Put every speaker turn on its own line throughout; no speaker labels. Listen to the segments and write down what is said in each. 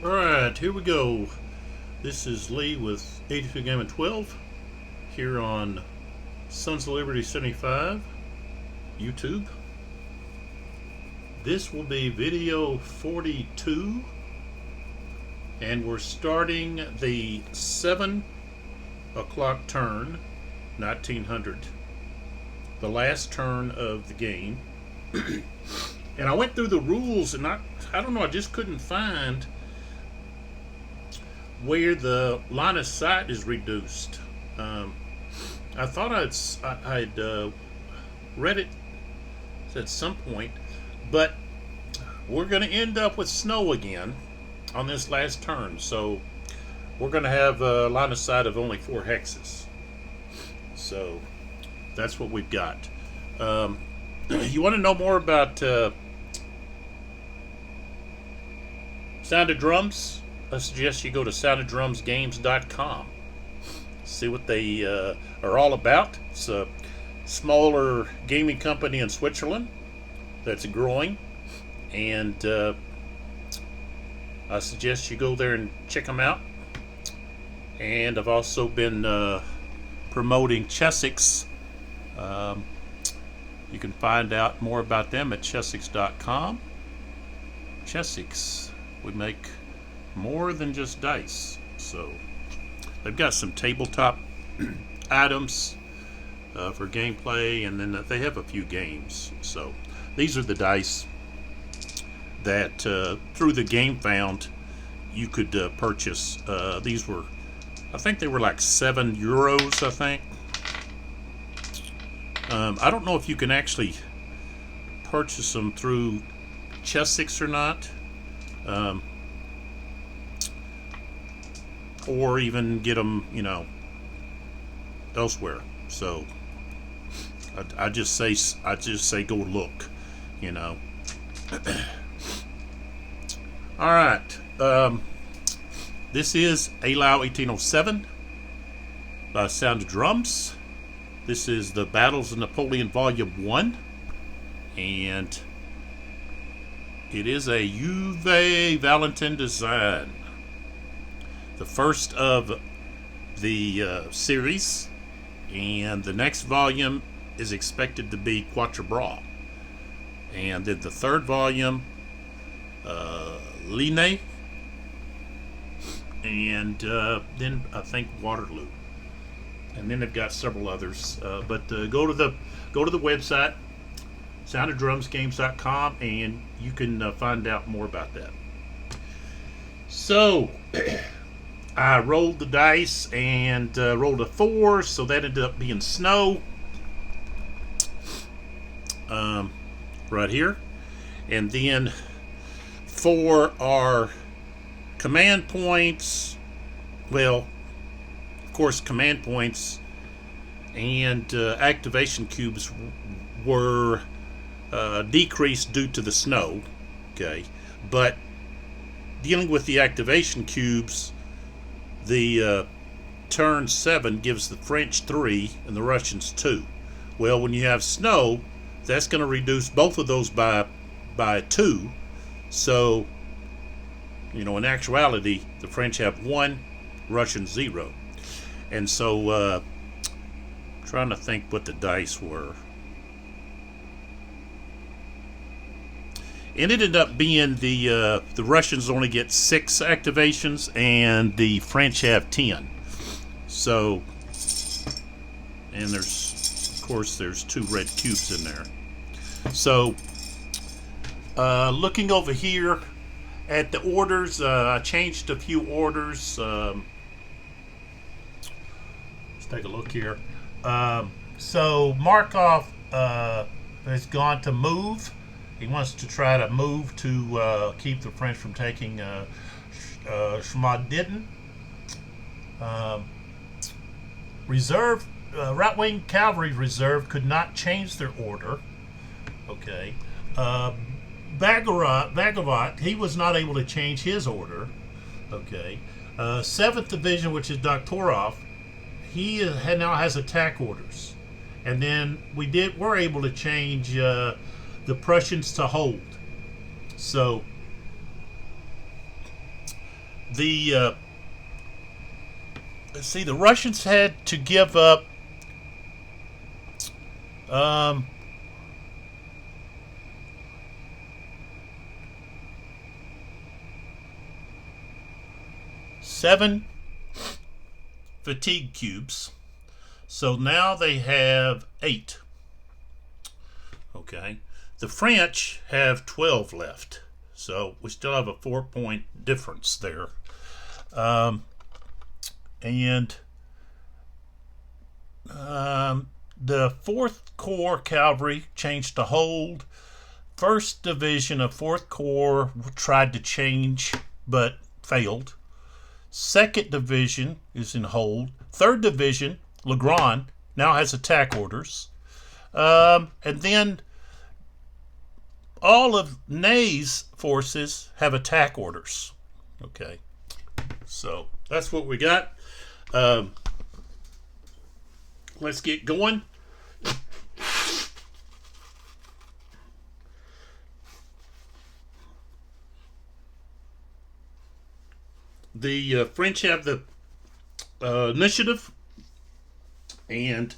Alright, here we go. This is Lee with 82 Game and 12 here on Sons of Liberty 75 YouTube. This will be video 42, and we're starting the 7 o'clock turn, 1900, the last turn of the game. And I went through the rules, and I don't know, I just couldn't find where the line of sight is reduced. I thought I'd read it at some point, but we're going to end up with snow again on this last turn, so we're going to have a line of sight of only 4 hexes. So that's what we've got. You want to know more about Sound of Drums? I suggest you go to soundoddrumsgames.com. See what they are all about. It's a smaller gaming company in Switzerland that's growing, and I suggest you go there and check them out. And I've also been promoting Chessex. You can find out more about them at chessex.com. Chessex, we make more than just dice. So they've got some tabletop items for gameplay, and then they have a few games. So these are the dice that through the Game Found you could purchase. These were, I think they were like €7, I think. I don't know if you can actually purchase them through Chessex or not. Or even get them, elsewhere. So I just say go look, All right. This is Eylau 1807 by Sound of Drums. This is the Battles of Napoleon Volume 1, and it is a Uwe Walentin design. The first of the series, and the next volume is expected to be Quatre Bras. And then the third volume, Lena, and then I think Waterloo. And then they've got several others. But go to the website, soundoddrumsgames.com, and you can find out more about that. So I rolled the dice and rolled a 4, so that ended up being snow right here. And then for our command points, well, of course, command points and activation cubes were decreased due to the snow. Okay, but dealing with the activation cubes, the turn 7 gives the French 3 and the Russians 2. Well, when you have snow, that's going to reduce both of those by 2. So, in actuality, the French have 1, Russians 0. And so, trying to think what the dice were. And it ended up being the Russians only get 6 activations, and the French have 10. So, and there's 2 red cubes in there. So, looking over here at the orders, I changed a few orders. Let's take a look here. So Markov has gone to move. He wants to try to move to keep the French from taking Schmaditten. Reserve, right-wing cavalry reserve could not change their order. Okay. Vagovat, he was not able to change his order. Okay. 7th Division, which is Doktorov, he now has attack orders. And then we're able to change the Prussians to hold. So The let's see, the Russians had to give up um, 7 fatigue cubes. So now they have 8. Okay. The French have 12 left. So we still have a 4-point difference there. And the 4th Corps cavalry changed to hold. 1st Division of 4th Corps tried to change but failed. 2nd Division is in hold. 3rd Division, Legrand, now has attack orders. And then all of Ney's forces have attack orders. Okay. So that's what we got. Let's get going. The French have the initiative, and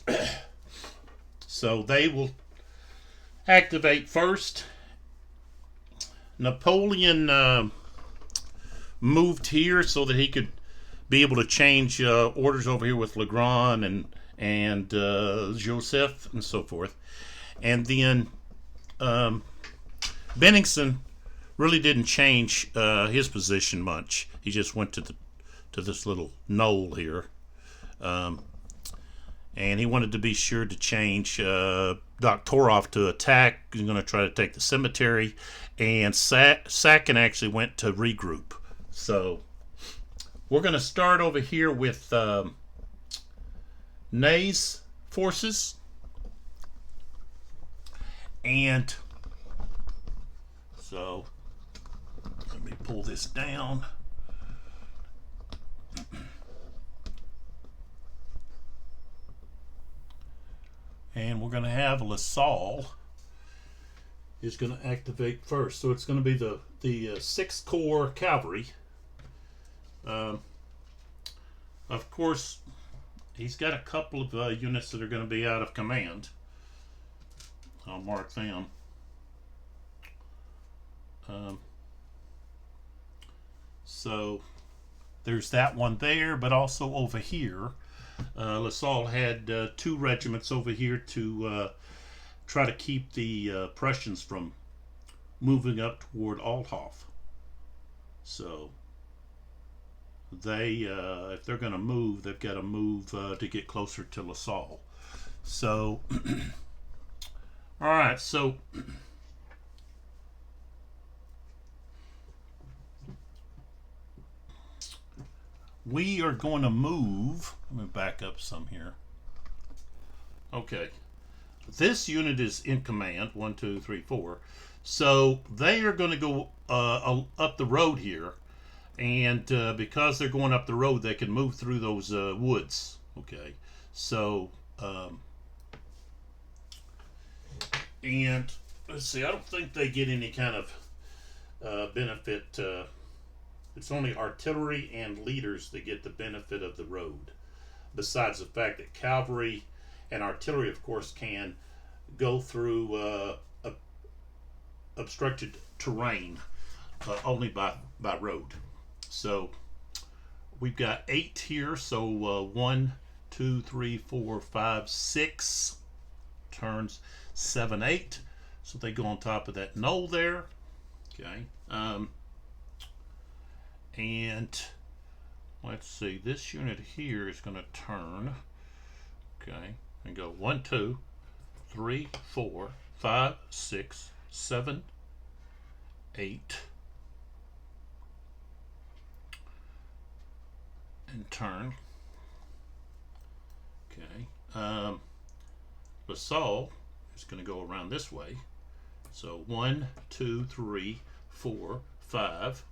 so they will activate first. Napoleon moved here so that he could be able to change orders over here with Legrand and Joseph and so forth. And then Bennigsen really didn't change his position much. He just went to this little knoll here, and he wanted to be sure to change Doktorov to attack. He's going to try to take the cemetery, and Sakin actually went to regroup. So we're going to start over here with Ney's forces, and so let me pull this down. And we're going to have LaSalle is going to activate first. So it's going to be the 6th Corps cavalry. Of course, he's got a couple of units that are going to be out of command. I'll mark them. So there's that one there, but also over here, LaSalle had 2 regiments over here to try to keep the Prussians from moving up toward Althoff. So they, if they're going to move, they've got to move to get closer to LaSalle. So, all right, so we are going to move. Let me back up some here. Okay. This unit is in command. 1, 2, 3, 4. So they are going to go up the road here. And because they're going up the road, they can move through those woods. Okay. So, and let's see. I don't think they get any kind of benefit. It's only artillery and leaders that get the benefit of the road. Besides the fact that cavalry and artillery, of course, can go through obstructed terrain only by road. So we've got 8 here. So 1, 2, 3, 4, 5, 6 turns, 7, 8. So they go on top of that knoll there. Okay. And let's see, this unit here is going to turn, okay, and go 1, 2, 3, 4, 5, 6, 7, 8, and turn. Okay. LaSalle is going to go around this way. So 1, 2, 3, 4, 5.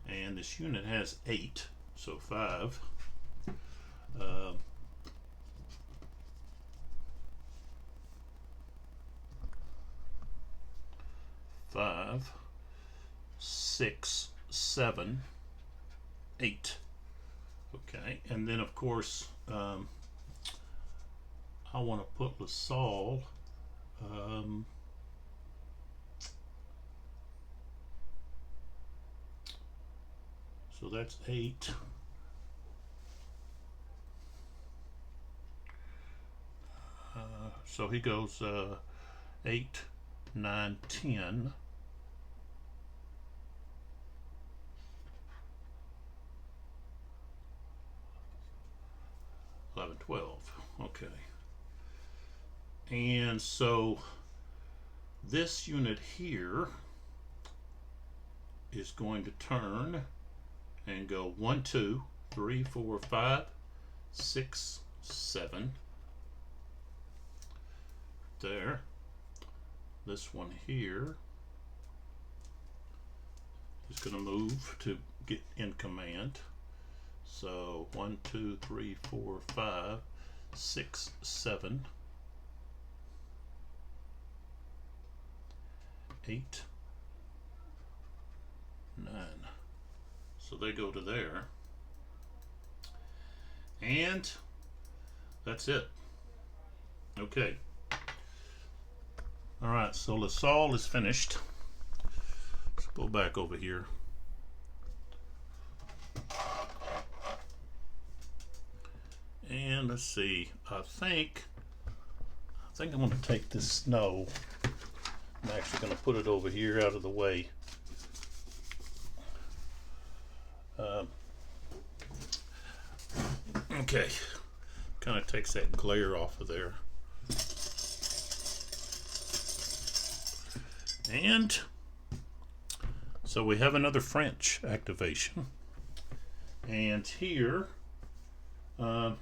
And this unit has 8, so 5. 5, 6, 7, 8. Okay, and then of course I want to put LaSalle so that's 8. So he goes 8, 9, 10. 11, 12. Okay. And so this unit here is going to turn and go 1, 2, 3, 4, 5, 6, 7. There. This one here is going to move to get in command. So 1, 2, 3, 4, 5, 6, 7, 8, 9. So they go to there. And that's it. Okay. All right, so LaSalle is finished. Let's go back over here. And let's see, I think I'm going to take this snow. I'm actually going to put it over here out of the way. Okay, kind of takes that glare off of there. And so we have another French activation. And here, I'm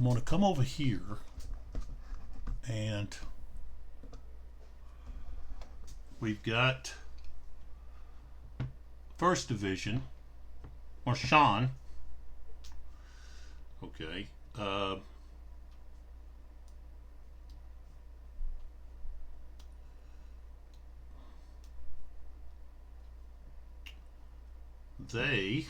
going to come over here and we've got 1st Division, or Sean. Okay. They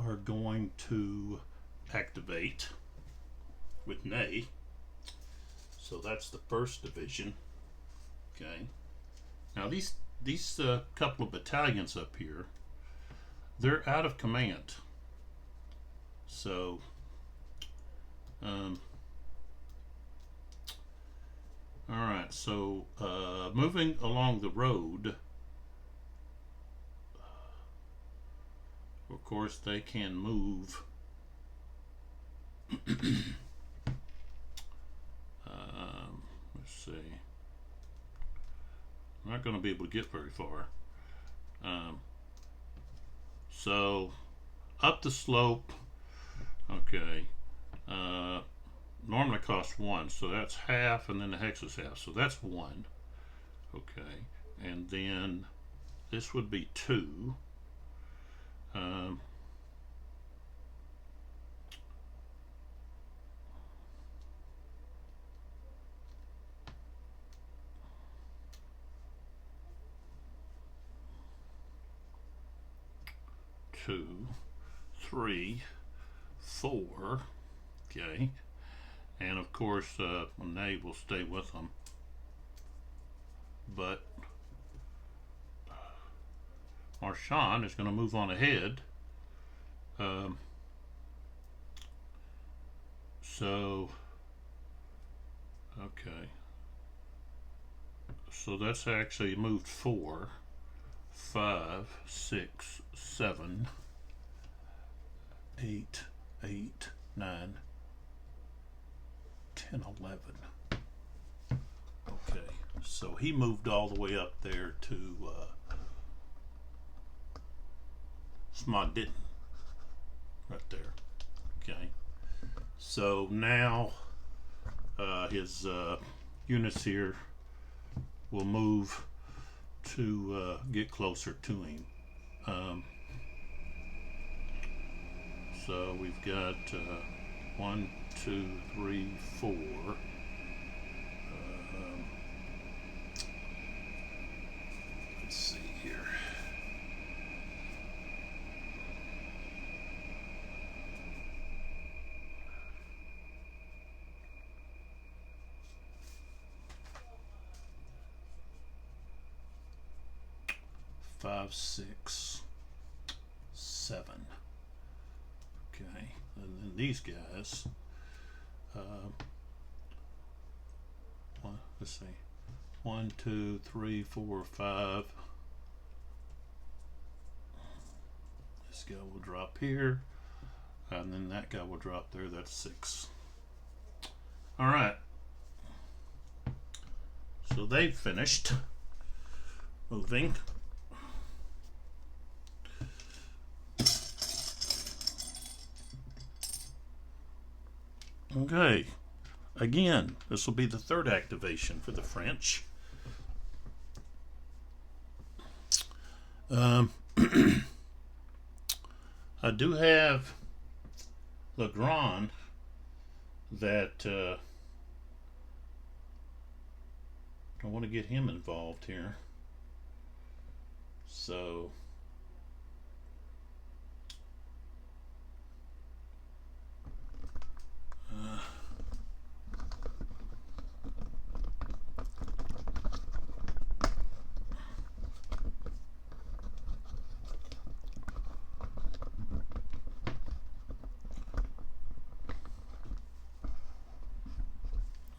are going to activate with Ney. So that's the 1st Division. Okay. Now these couple of battalions up here, they're out of command. So all right, so moving along the road, of course they can move let's see, I'm not going to be able to get very far. So up the slope, okay, normally costs 1, so that's half, and then the hex is half, so that's 1. Okay, and then this would be 2. 2, 3, 4. Okay, and of course Ney will stay with them, but Marchand is going to move on ahead. So okay, so that's actually moved 4, 5, 6, 7, 8, 8, 9, 10, 11. Okay, So he moved all the way up there to Smod right there. Okay. So now his units here will move to get closer to him. So we've got 1, 2, 3, 4. Let's see here. Five, 6, 7. Okay, and then these guys. Let's see. 1, 2, 3, 4, 5. This guy will drop here, and then that guy will drop there. That's 6. All right. So they've finished moving. Okay, again, this will be the third activation for the French. I do have Legrand that I want to get him involved here. So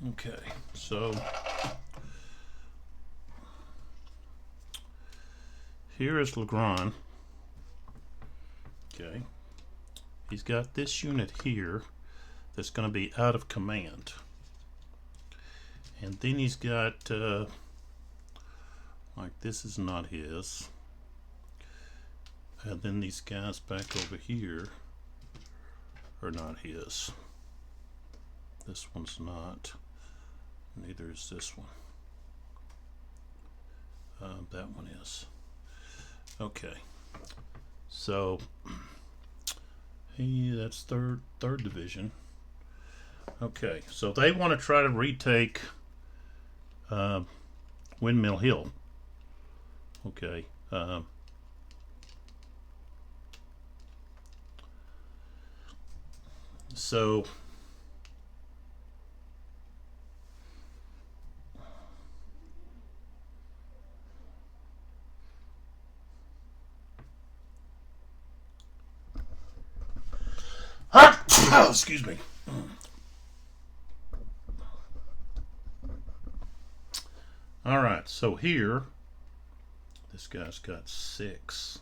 okay, so here is Legrand. Okay, he's got this unit here that's going to be out of command, and then he's got like this is not his, and then these guys back over here are not his. This one's not. Neither is this one. That one is. Okay. So that's third division. Okay. So they want to try to retake Windmill Hill. Okay. So oh, excuse me. All right, so here, this guy's got 6.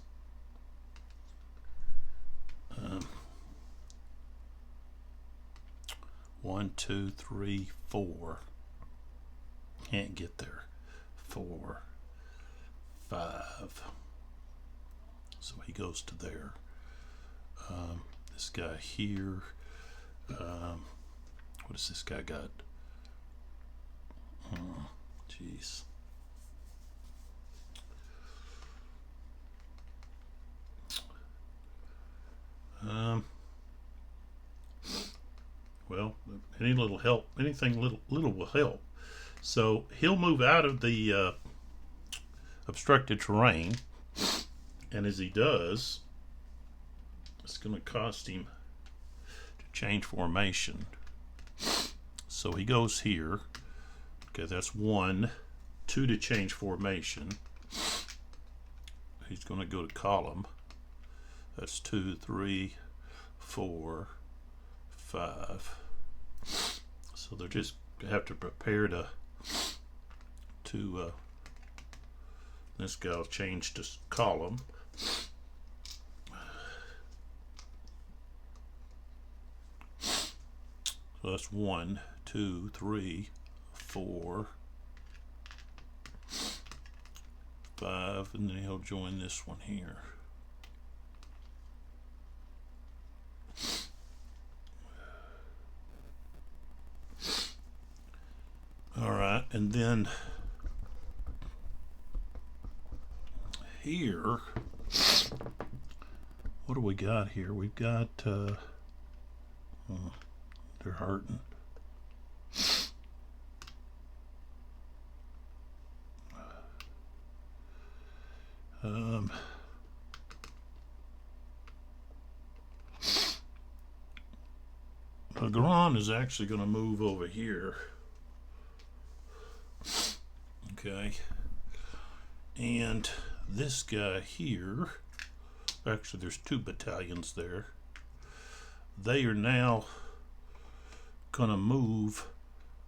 1, 2, 3, 4. Can't get there. 4, 5. So he goes to there. This guy here. What does this guy got? Jeez. Well, any little help, anything little will help. So he'll move out of the obstructed terrain, and as he does, it's going to cost him to change formation. So he goes here. Okay, that's 1, 2 to change formation. He's going to go to column. That's 2, 3, 4, 5. So they're just have to prepare to this guy will change to column. So that's 1, 2, 3, 4, 5, and then he'll join this one here. All right, and then here, what do we got here? We've got, they're hurting. Legrand is actually going to move over here. Okay. And this guy here, actually there's 2 battalions there. They are now going to move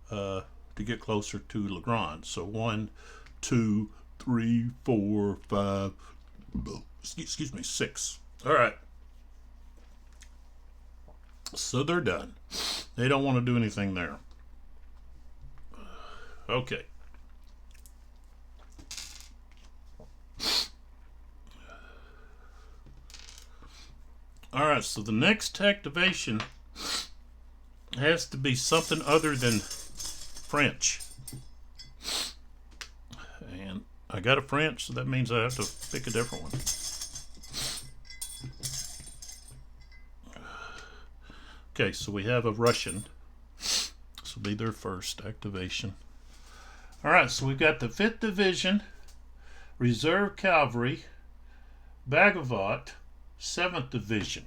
to get closer to Legrand. So 1, 2, 3, 4, 5, excuse me, 6. All right. So they're done. They don't want to do anything there. Okay. All right, so the next activation has to be something other than French. And I got a French, so that means I have to pick a different one. Okay, so we have a Russian. This will be their first activation. All right, so we've got the 5th Division, Reserve Cavalry, Bhagavat, 7th Division.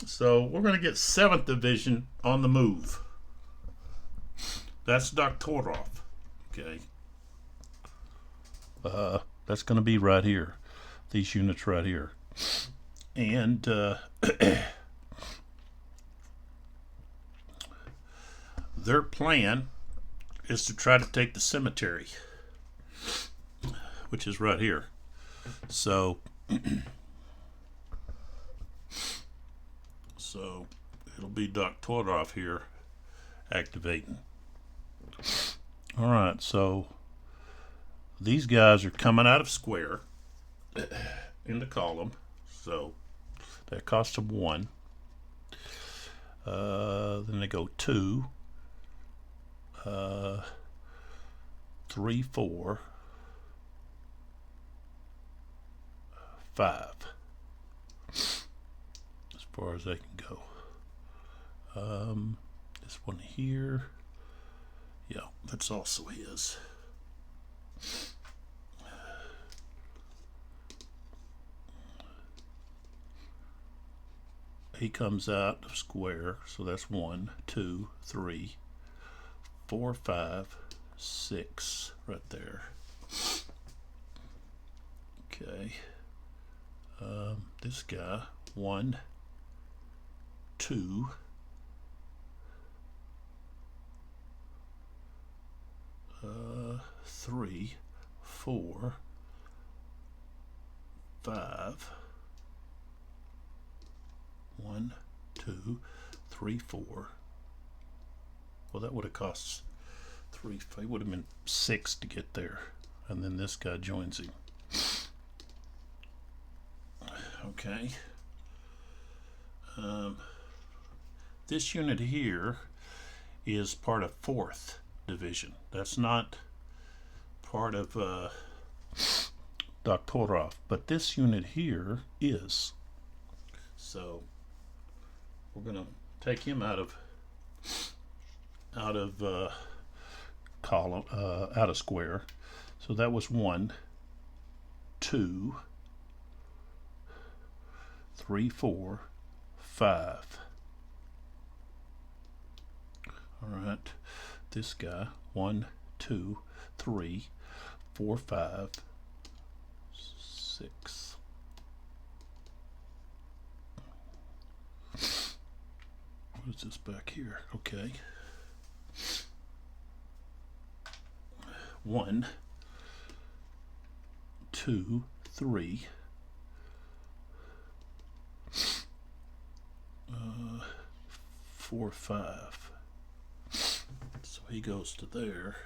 So we're going to get 7th Division on the move. That's Doktorov. Okay. That's going to be right here. These units right here. And their plan is to try to take the cemetery, which is right here. So it'll be Doktorov here activating. All right, so these guys are coming out of square in the column, so that costs them 1. Then they go 2, 3, 4, 5. As far as they can go. This one here, yeah, that's also his. He comes out of square, so that's 1, 2, 3, 4, 5, 6 right there. Okay. This guy, 1, 2, 3, 4, 5. 1, 2, 3, 4. Well, that would have cost 3. It would have been 6 to get there, and then this guy joins him. Okay. This unit here is part of 4th Division. That's not part of Doktorov, but this unit here is. So we're gonna take him out of column, out of square. So that was 1, 2, 3, 4, 5. All right, this guy, 1, 2, 3, 4, 5, 6. What is this back here? Okay. 1, 2, 3, 4, 5. So he goes to there.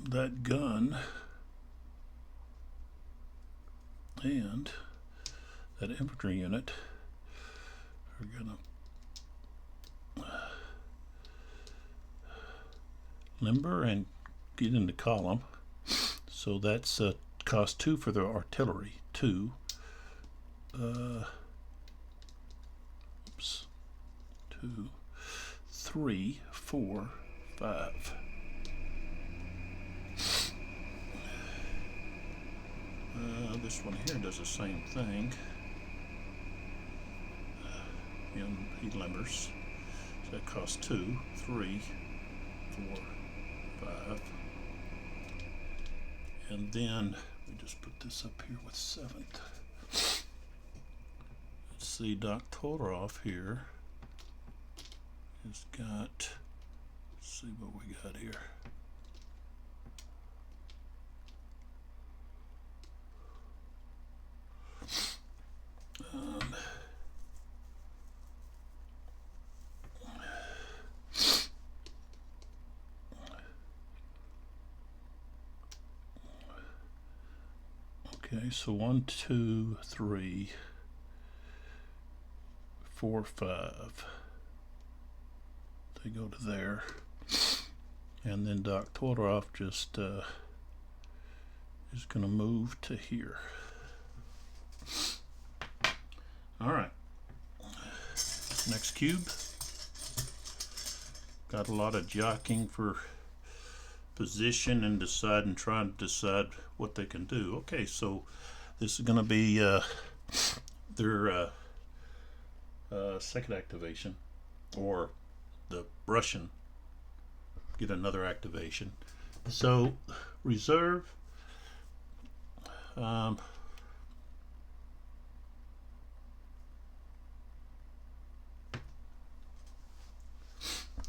that gun and that infantry unit are gonna limber and get into column. So that's cost 2 for the artillery. 2. Oops. 2, 3, 4, 5. This one here does the same thing. And he limbers. So that costs 2, 3, 4, 5. And then we just put this up here with 7th. Let's see, Doc Todorov here has got, let's see what we got here. Okay, so 1, 2, 3, 4, 5. They go to there. And then Doc Todorov just is going to move to here. All right. Next cube. Got a lot of jockeying for position and trying to decide what they can do. Okay, so this is going to be their second activation, or the Russian get another activation. So reserve.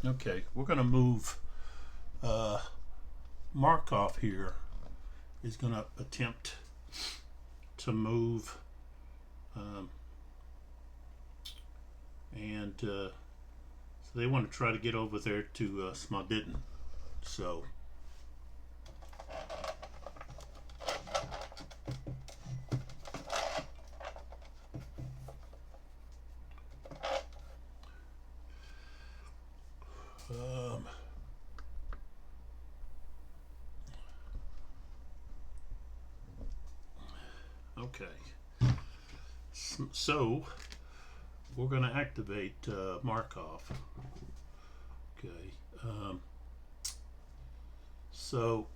Okay, we're going to move Markov here is going to attempt to move so they want to try to get over there to Smodidin. So okay, so we're going to activate Markov. Okay, so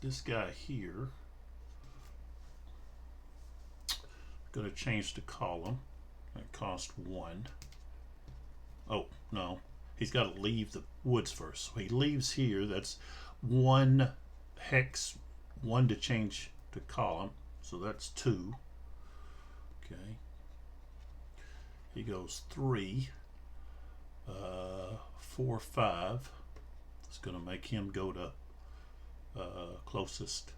this guy here going to change the column. It costs 1. Oh no, he's got to leave the woods first. So he leaves here. That's 1 hex, 1 to change the column. So that's 2. Okay. He goes 3, 4, 5. It's going to make him go to closest.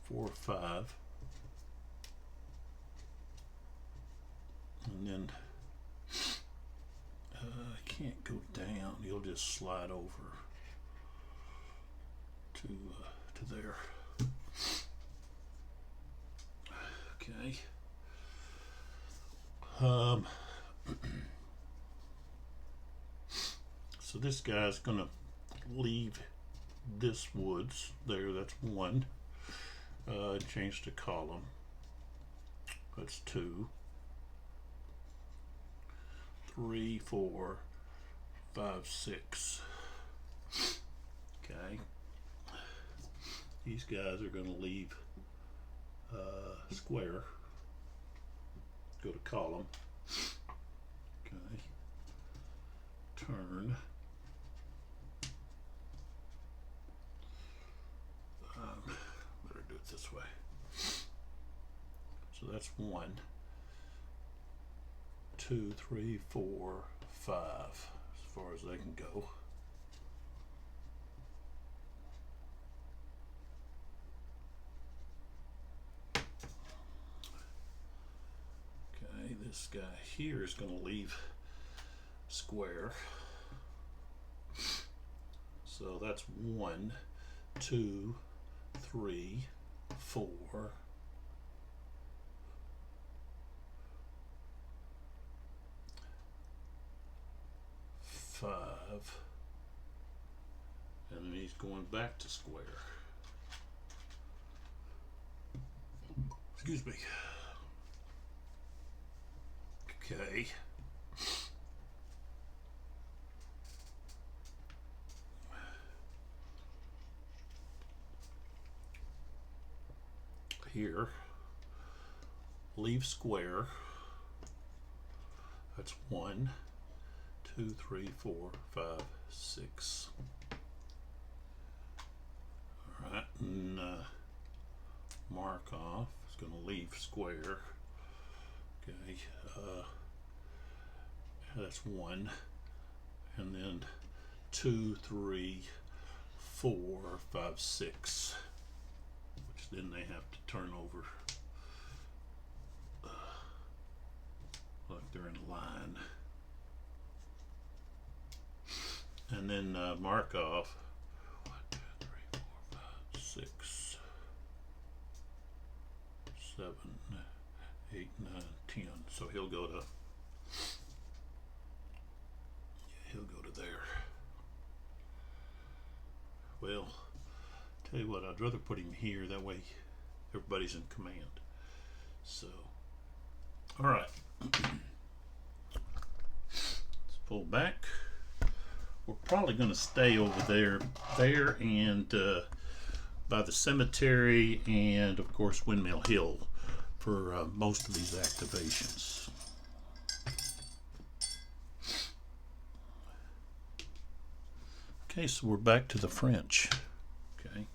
4, 5. And then I can't go down. He'll just slide over to there. Okay. So this guy's gonna leave this woods there. That's 1. Change the column. That's 2, 3, 4, 5, 6. Okay. These guys are going to leave square. Go to column. Okay. Turn. Better do it this way. So that's 1, 2, 3, 4, 5, as far as they can go. Okay, this guy here is going to leave square. So that's 1, 2, 3, 4, 5, and then he's going back to square. Excuse me. Okay. Here, leave square. That's 1, 2, 3, 4, 5, 6. All right, and mark off. It's going to leave square. Okay, that's 1, and then 2, 3, 4, 5, 6. Which then they have to turn over like they're in a line, and then mark off 1, 2, 3, 4, 5, 6, 7, 8, 9, 10. So he'll go to there. Well, tell you what, I'd rather put him here, that way everybody's in command. So, all right. Let's pull back. We're probably going to stay over there and by the cemetery and of course Windmill Hill for most of these activations. Okay, so we're back to the French. Okay.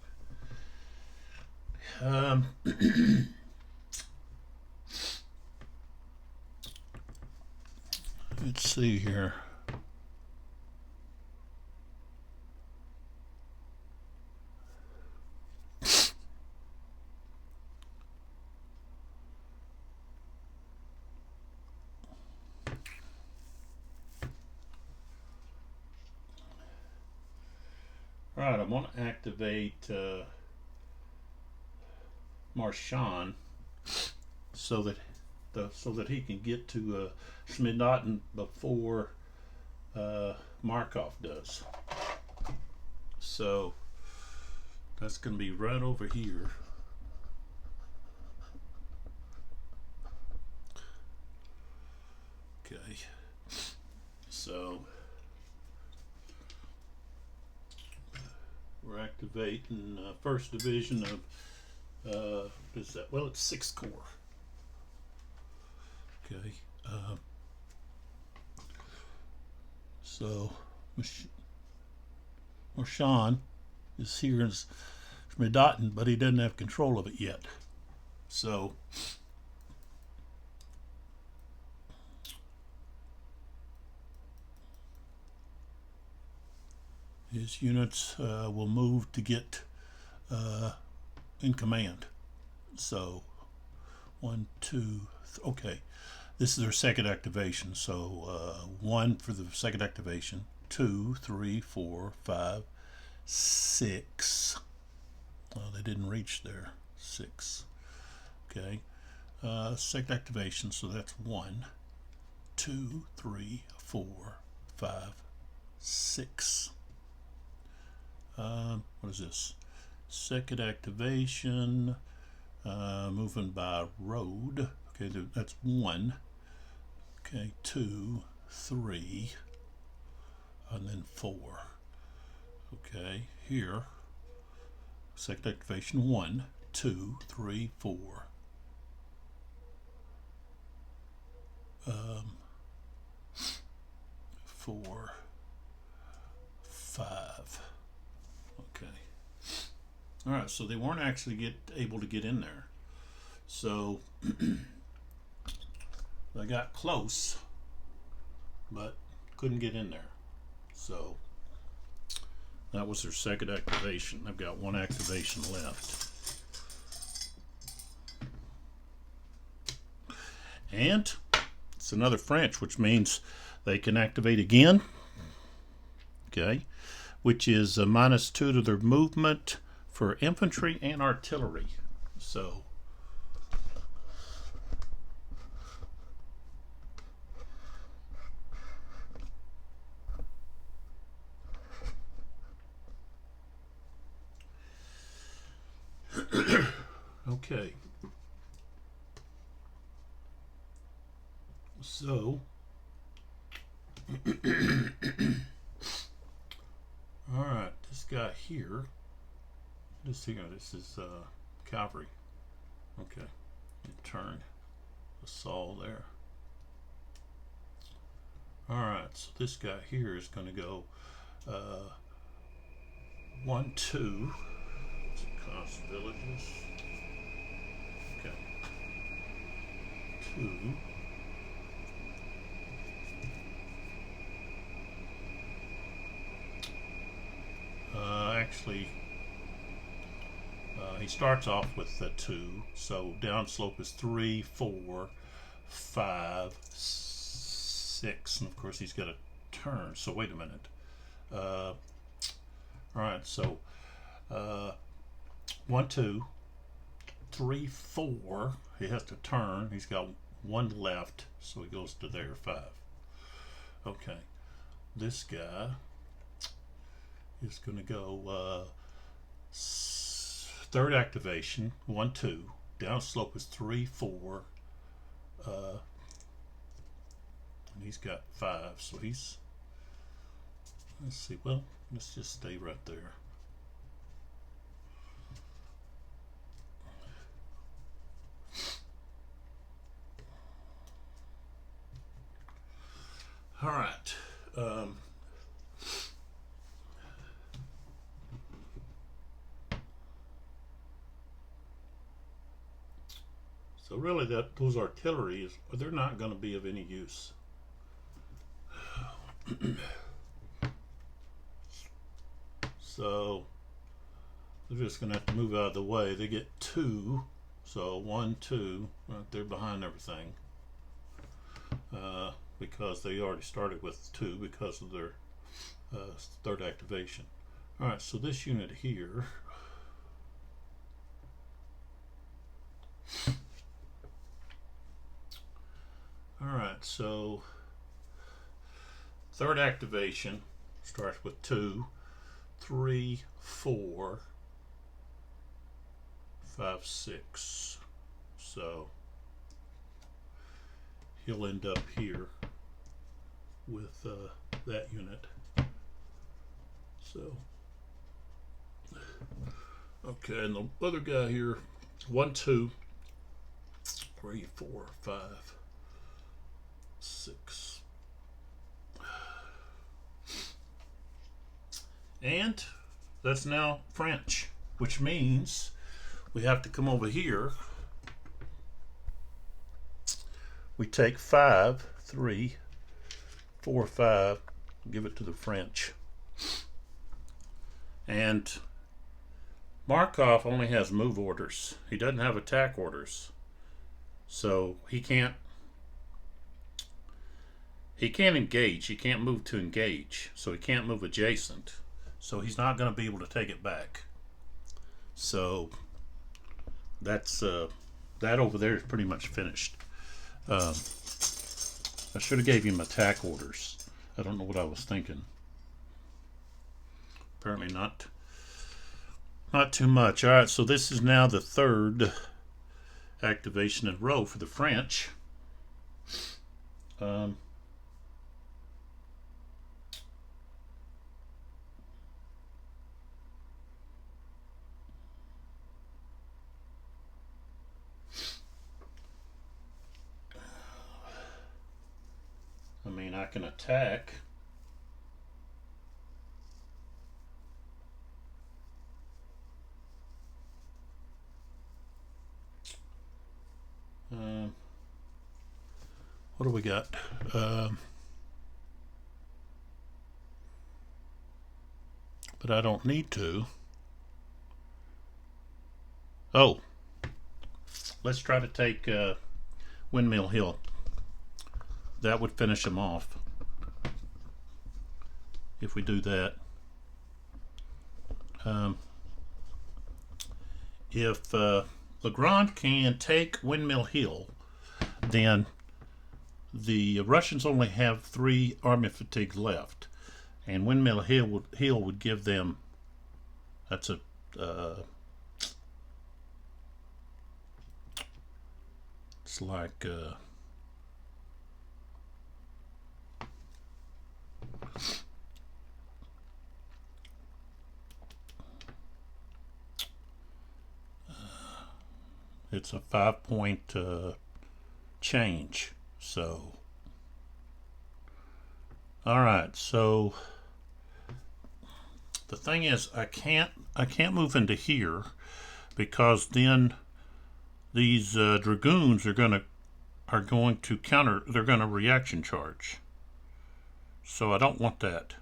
Let's see here. All right, I want to activate Marchand so that he can get to Schmidten before Markov does. So that's going to be right over here. Okay, so we're activating first division of what is that? Well, it's 6th Corps. Okay, so Marchand is here in Schmidten, but he doesn't have control of it yet. So his units will move to get in command. So 1, 2, okay. This is their second activation. So 1 for the second activation, 2, 3, 4, 5, 6. Well, they didn't reach there. 6. Okay. Second activation. So that's 1, 2, 3, 4, 5, 6. What is this? Second activation, moving by road. Okay, that's 1. Okay, 2, 3, and then 4. Okay, here, second activation, 1, 2, 3, 4. 4, 5. Okay. All right, so they weren't actually able to get in there. So they got close, but couldn't get in there. So that was their second activation. I've got 1 activation left. And it's another French, which means they can activate again. Okay. which is a -2 to their movement for infantry and artillery. So okay. So all right, this guy here, this is cavalry. Okay, turn the saw there. All right, so this guy here is going to go 1, 2. Cost villages. Okay. 2. Actually, he starts off with the 2, so downslope is 3, 4, 5, 6, and of course he's got a turn. So wait a minute. All right, so 1, 2, 3, 4. He has to turn. He's got 1 left, so he goes to there, 5. Okay, this guy is going to go 3rd activation, 1, 2. Down slope is 3, 4. And he's got 5, so he's, let's see, well, let's just stay right there. All right. So really, those artillery they're not going to be of any use. So they're just going to have to move out of the way. They get 2, so 1, 2, right there behind everything. Because they already started with 2 because of their 3rd activation. All right, so this unit here, all right, so 3rd activation starts with 2, 3, 4, 5, 6. So he'll end up here with that unit. So okay, and the other guy here, 1, 2, 3, 4, 5, 6. And that's now French, which means we have to come over here. We take 5, 3, 4, 5, give it to the French. And Markov only has move orders. He doesn't have attack orders. So he can't engage. He can't move to engage. So he can't move adjacent. So he's not going to be able to take it back. So that's that over there is pretty much finished. I should have gave him attack orders. I don't know what I was thinking. Apparently not too much. All right, so this is now the 3rd activation in a row for the French. I mean, I can attack. What do we got? But I don't need to. Oh, let's try to take Windmill Hill. That would finish them off if we do that.
If Legrand can take Windmill Hill, then the Russians only have 3 army fatigues left, and Windmill Hill would give them. That's a it's like it's a 5-point change. So, all right. So the thing is, I can't move into here because then these dragoons are going to counter. They're going to reaction charge. So I don't want that.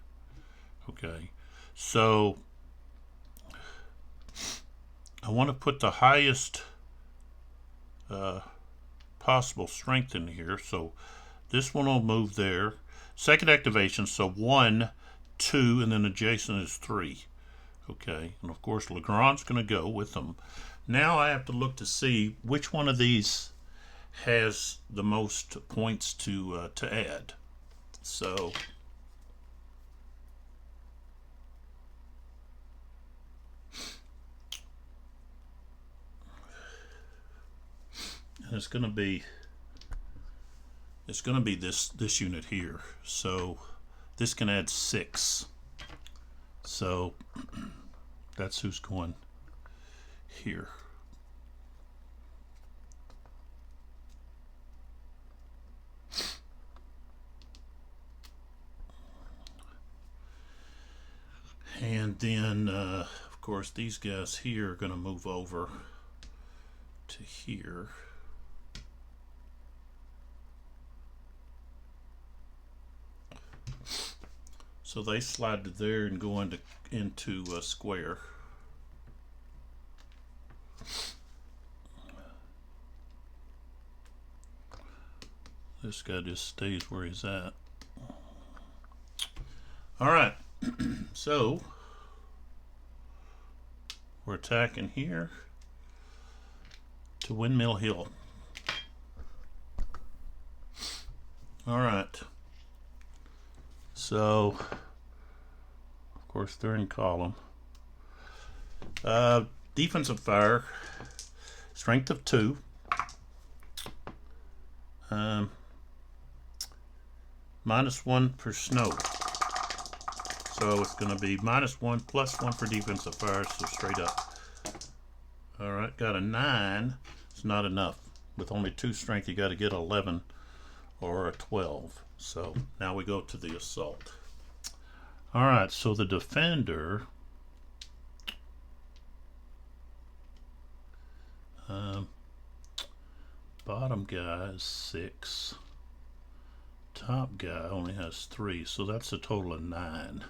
Okay. So I want to put the highest possible strength in here. So this one will move there. Second activation, so 1, 2, and then adjacent is 3. Okay, and of course Legrand's going to go with them. Now I have to look to see which one of these has the most points to add. So and it's going to be this unit here. So this can add 6. So that's who's going here. And then of course these guys here are going to move over to here. So they slide to there and go into a square. This guy just stays where he's at. All right. So we're attacking here to Windmill Hill. All right. So, of course, they're in column. Defensive fire, strength of 2. -1 per snow. So it's going to be -1 +1 for defensive fire, so straight up. All right, got a 9. It's not enough. With only 2 strength, you got to get 11 or a 12. So now we go to the assault. All right, so the defender bottom guy is 6. Top guy only has 3, so that's a total of 9.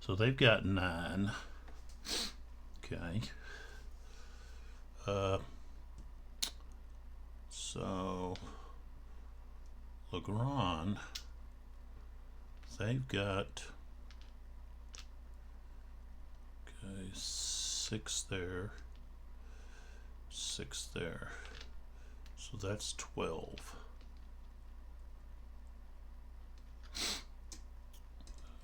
So they've got 9. Okay. So Legrand, they've got 6 there, 6 there. So that's 12.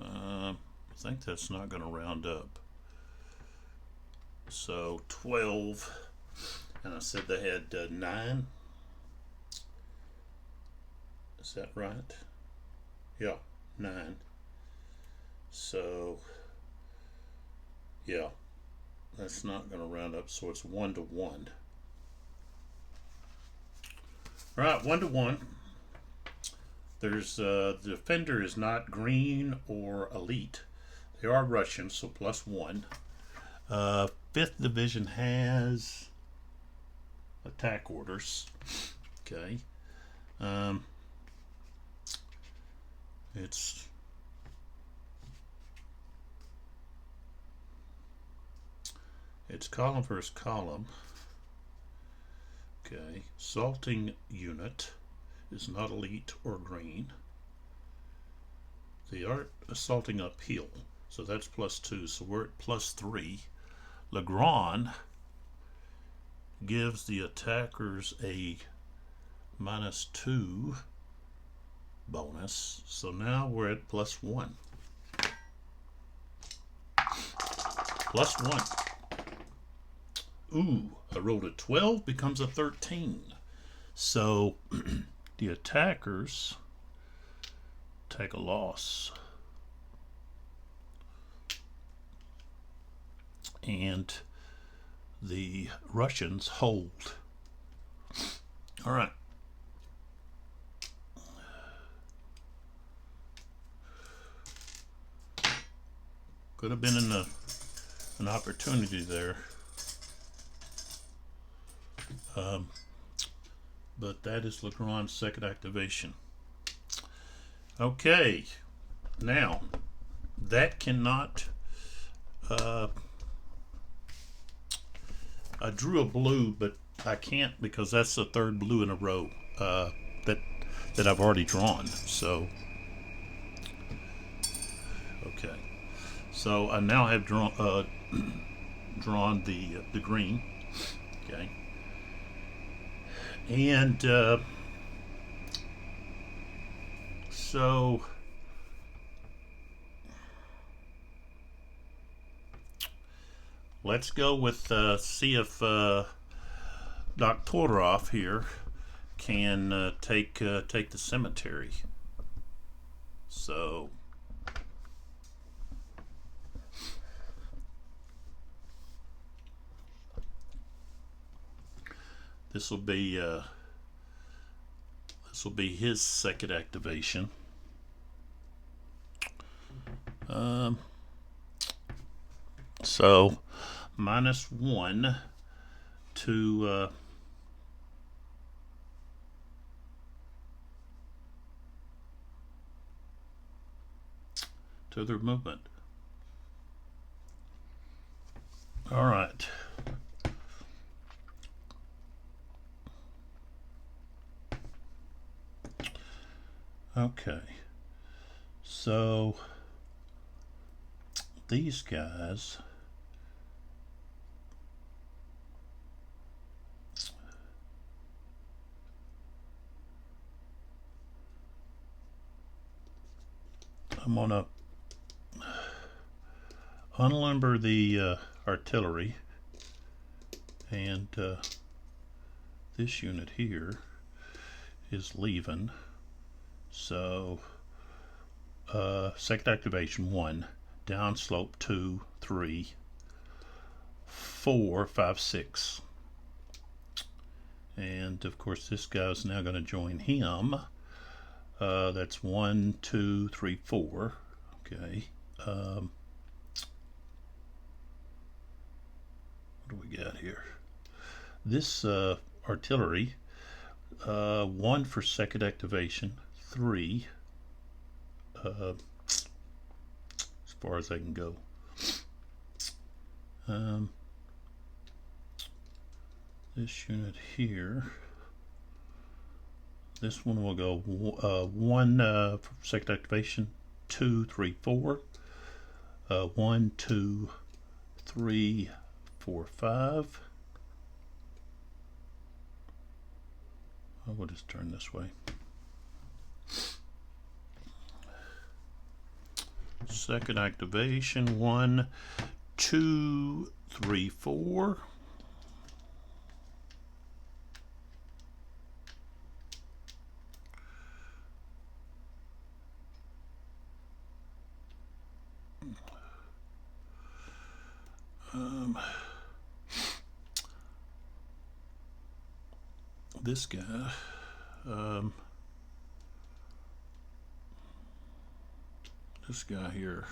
I think that's not going to round up. So 12, and I said they had 9. Is that right? Yeah, 9. So, yeah, that's not going to round up, so it's 1 to 1. All right, 1 to 1. There's the defender is not green or elite. They are Russian, so +1. 5th Division has attack orders. Okay. It's column versus column. Okay, assaulting unit is not elite or green. They are assaulting uphill, so that's +2, so we're at +3.
Legrand gives the attackers a -2 bonus. So now we're at +1. +1. Ooh, I rolled a 12, becomes a 13. So the attackers take a loss. And the Russians hold. All right. Could have been an opportunity there. But that is Legrand's second activation. Okay. Now, that cannot... I drew a blue, but I can't because that's the third blue in a row that I've already drawn. So, okay. So I now have drawn the green. Okay. And so let's go with see if Doktorov here can take the cemetery. So this will be his second activation. So -1 to their movement. All right. Okay. So these guys I'm gonna unlimber the artillery, and this unit here is leaving. So second activation 1, downslope 2, 3, 4, 5, 6, and of course this guy's now going to join him. That's 1, 2, 3, 4. Okay. What do we got here? This artillery, 1 for second activation, 3 as far as I can go. This unit here, this one will go 1 for second activation, 2, 3, 4, 1, 2, 3, 4, 5. I will just turn this way. Second activation 1, 2, 3, 4. This guy, here,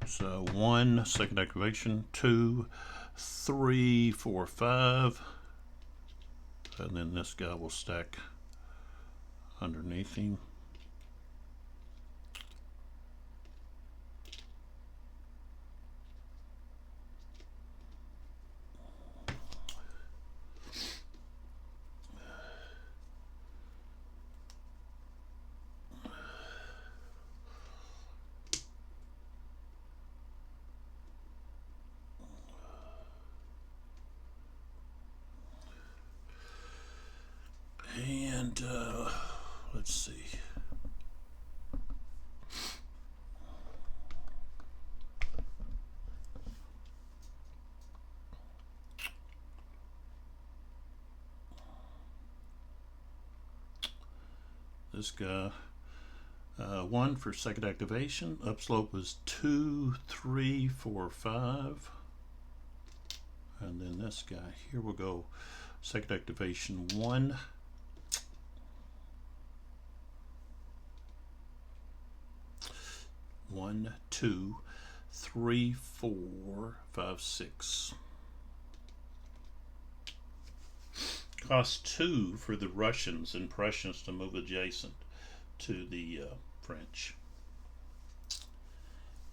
so 1 second activation, 2, 3, 4, 5, and then this guy will stack underneath him. this guy 1 for second activation. Upslope was 2, 3, 4, 5. And then this guy here will go second activation 1. 1, 2, 3, 4, 5, 6. Cost 2 for the Russians and Prussians to move adjacent to the French.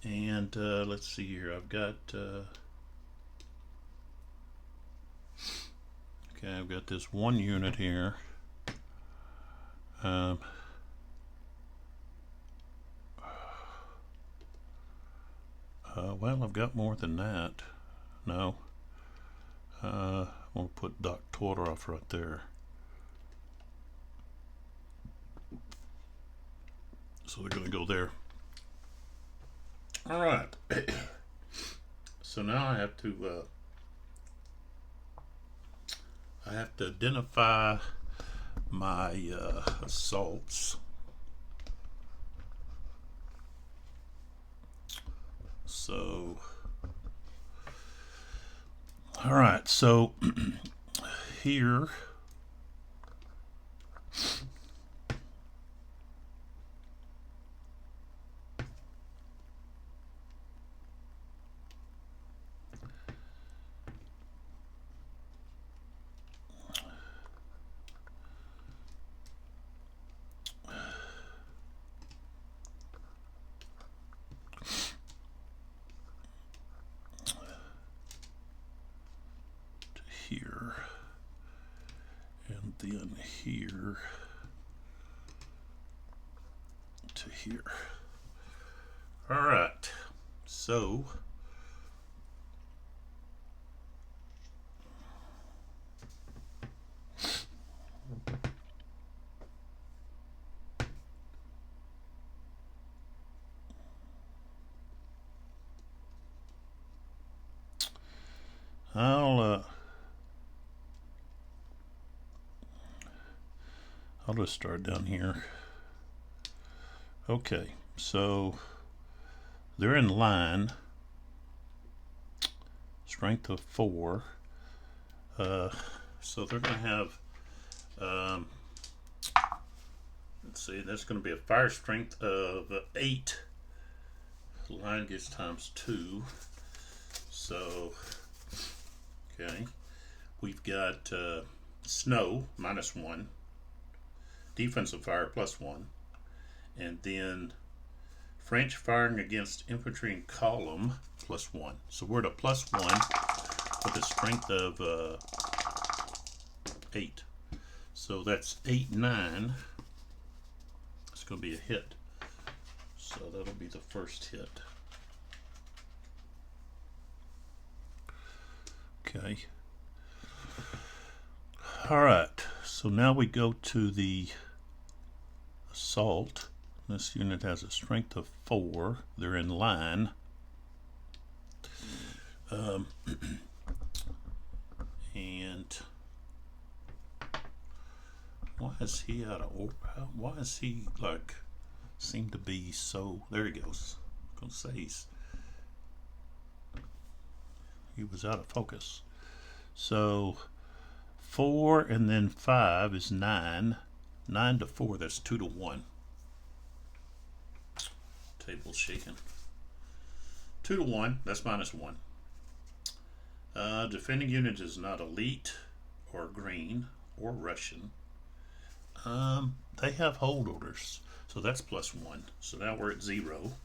And let's see here. I've got okay. I've got this one unit here. Well, I've got more than that. No. I'm going to put Todorov right there. So they're going to go there. All right. So now I have to identify my assaults. So, all right, so here here, and then here to here. All right, so I'll just start down here. Okay, so they're in line, strength of 4. So they're going to have, let's see, that's going to be a fire strength of 8. The line gets times 2. So, okay, we've got snow -1. Defensive fire +1, and then French firing against infantry in column +1. So we're at a +1 with a strength of 8. So that's 8, 9. It's going to be a hit. So that'll be the first hit. Okay. All right. So now we go to the assault. This unit has a strength of 4. They're in line. And why is he out of order? Why is he like seem to be so? There he goes. I'm gonna say he was out of focus. So 4 and then 5 is 9. 9 to 4, that's 2 to 1. Table shaking. 2 to 1, that's -1. Defending unit is not elite or green or Russian. They have hold orders, so that's +1. So now we're at 0.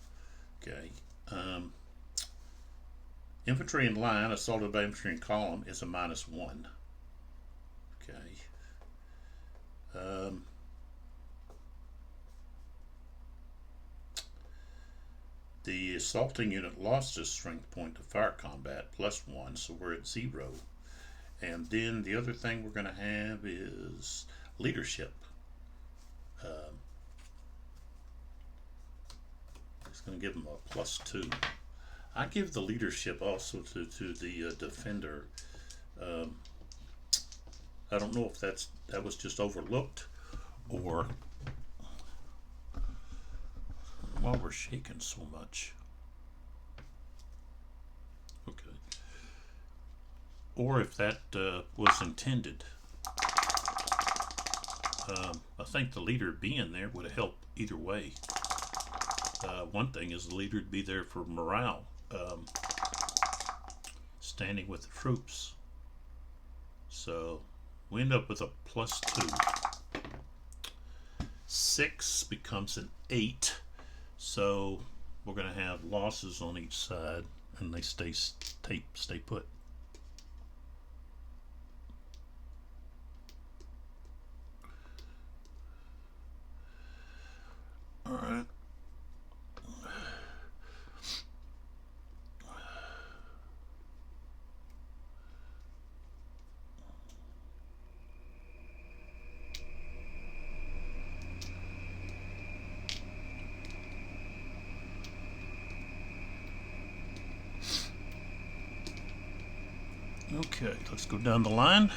Okay. Infantry in line assaulted by infantry in column is a -1. Okay. The assaulting unit lost its strength point to fire combat +1, so we're at 0. And then the other thing we're going to have is leadership. It's going to give them a +2. I give the leadership also to the defender. I don't know if that was just overlooked, or why we're shaking so much. Okay. Or if that was intended. I think the leader being there would have helped either way. One thing is the leader would be there for morale, standing with the troops. So we end up with a +2. 6 becomes an 8. So we're going to have losses on each side, and they stay put. All right. Okay, let's go down the line.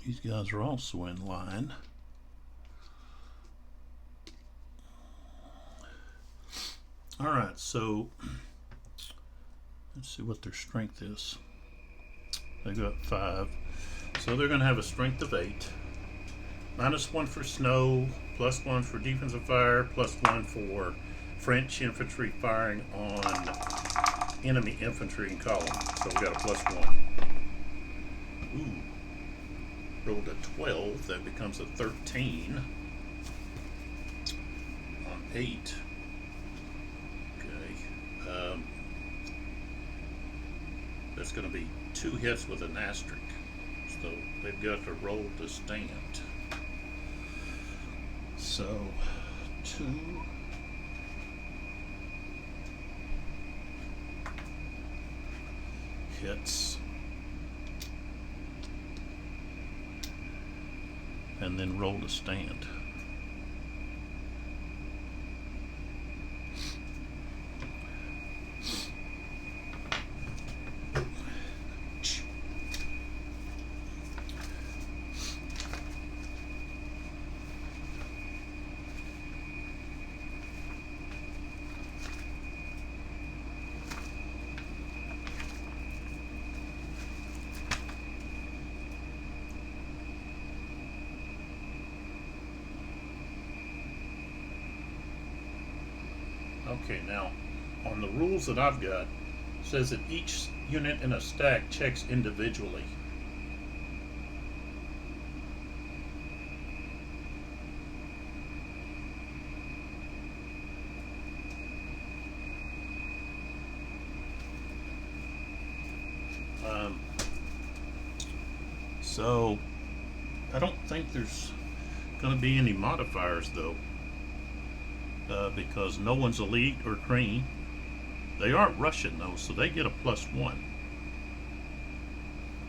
These guys are also in line. All right, so let's see what their strength is. They got 5, so they're going to have a strength of 8. -1 for snow, +1 for defensive fire, +1 for French infantry firing on enemy infantry in column. So we got a +1. Ooh. Rolled a 12, that becomes a 13 on 8. Okay. That's going to be 2 hits with an asterisk. So they've got to roll to stand. So 2 hits. And then roll to stand. Okay, now on the rules that I've got, it says that each unit in a stack checks individually. So I don't think there's going to be any modifiers though. Because no one's elite or green. They are Russian though, so they get a +1.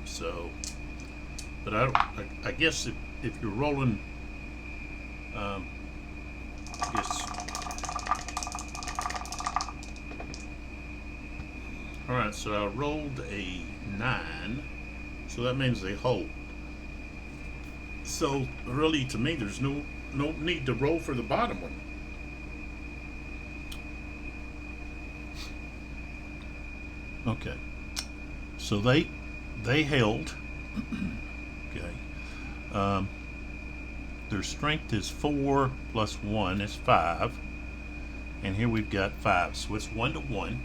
So, but I guess if you're rolling, I guess. All right, so I rolled a 9, so that means they hold. So really, to me, there's no need to roll for the bottom one. Okay, so they held. Okay, their strength is 4 + 1 is 5, and here we've got 5, so it's 1 to 1.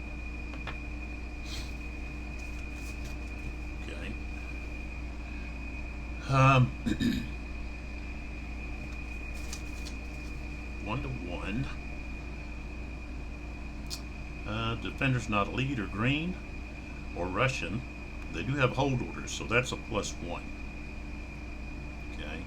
Okay, 1 to 1. Defender's not elite or green or Russian. They do have hold orders, so that's a +1. Okay.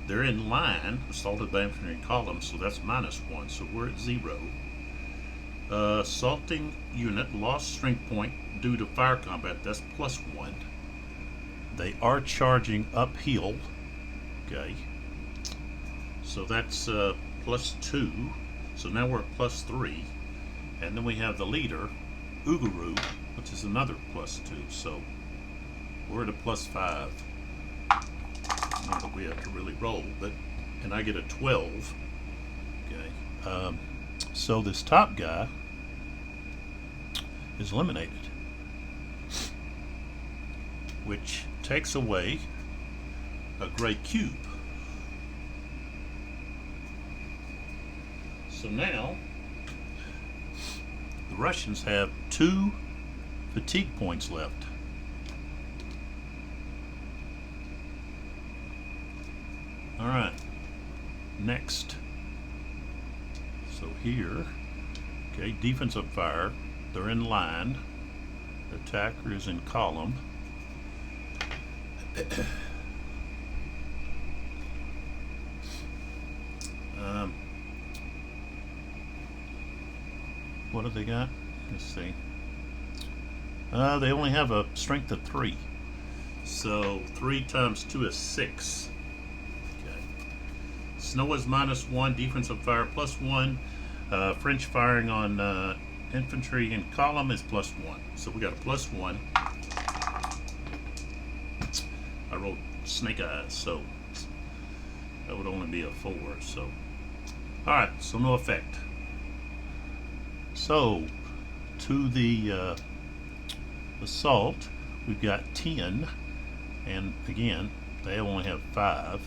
They're in line, assaulted by infantry in column, so that's -1, so we're at 0. Assaulting unit lost strength point due to fire combat, that's +1. They are charging uphill.
Okay. So that's +2. So now we're at +3. And then we have the leader, Uguru, which is another +2. So we're at a +5. Not that we have to really roll, but, and I get a 12. Okay. So this top guy is eliminated, which takes away a great cube. So now the Russians have 2 fatigue points left. All right, next. So here, okay, defensive fire, they're in line. The attacker is in column. What have they got? Let's see. They only have a strength of 3. So 3 times 2 is 6. Okay. Snow is -1, defensive fire +1. French firing on infantry in column is +1. So we got a +1. I rolled snake eyes, so that would only be a 4. So, alright, so no effect. So, to the assault, we've got 10, and again, they only have 5.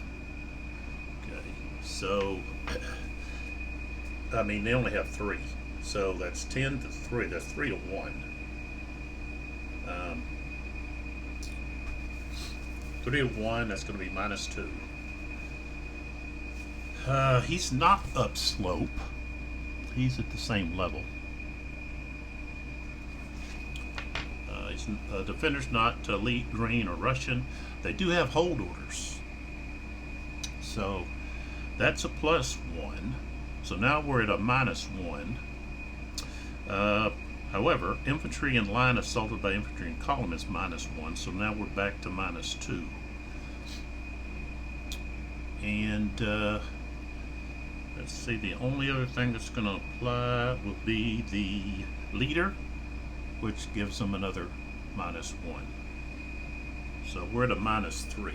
Okay, so, I mean, they only have 3. So that's 10 to 3. That's 3 to 1. 3 to 1. That's going to be -2. He's not upslope. He's at the same level. Defender's not elite, green, or Russian. They do have hold orders. So that's a +1. So now we're at a -1. However, infantry in line assaulted by infantry in column is -1, so now we're back to -2. And let's see, the only other thing that's going to apply will be the leader, which gives them another -1. So we're at a -3.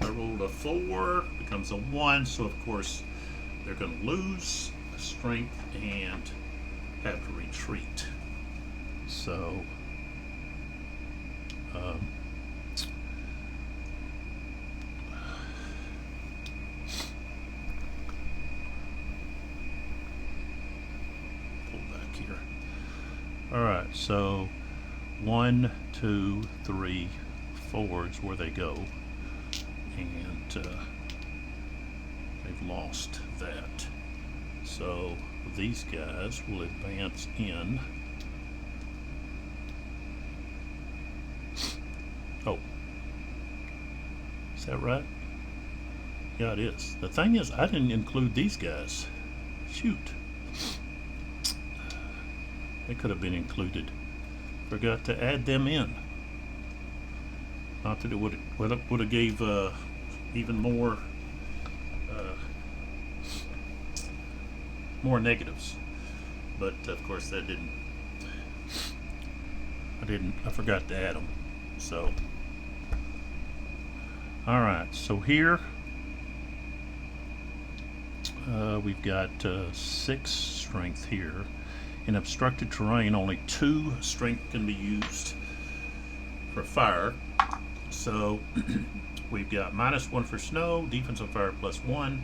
I rolled a 4, becomes a 1, so of course they're going to lose strength and have to retreat. So, pull back here. Alright, so 1, 2, 3, 4 is where they go. And they've lost that. So these guys will advance in. Oh, is that right? Yeah, it is. The thing is, I didn't include these guys. Shoot. They could have been included. Forgot to add them in. Not that it would have gave even more negatives, but of course that didn't. I forgot to add them. So, all right. So here we've got 6 strength here. In obstructed terrain, only 2 strength can be used for fire. So we've got -1 for snow, defensive fire +1.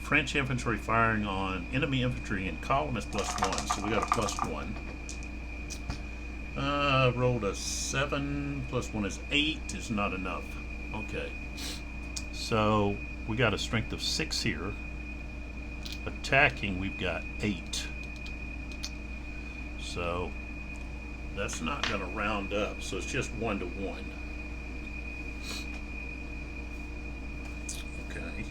French infantry firing on enemy infantry in column is +1. So we got a +1. Rolled a 7, +1 is 8, is not enough. Okay. So we got a strength of 6 here. Attacking, we've got 8. So that's not going to round up. So it's just 1 to 1. Okay.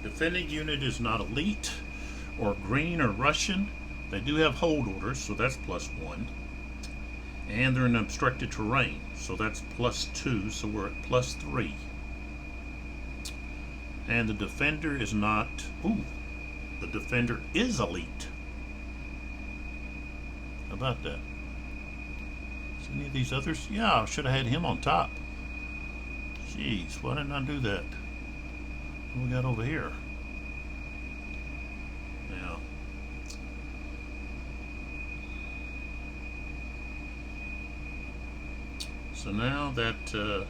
Defending unit is not elite or green or Russian. They do have hold orders, so that's +1. And they're in obstructed terrain, so that's +2, so we're at +3. And the defender is not. Ooh, the defender is elite. How about that? Is any of these others? Yeah, I should have had him on top. Jeez, why didn't I do that? What we got over here? Now, so now that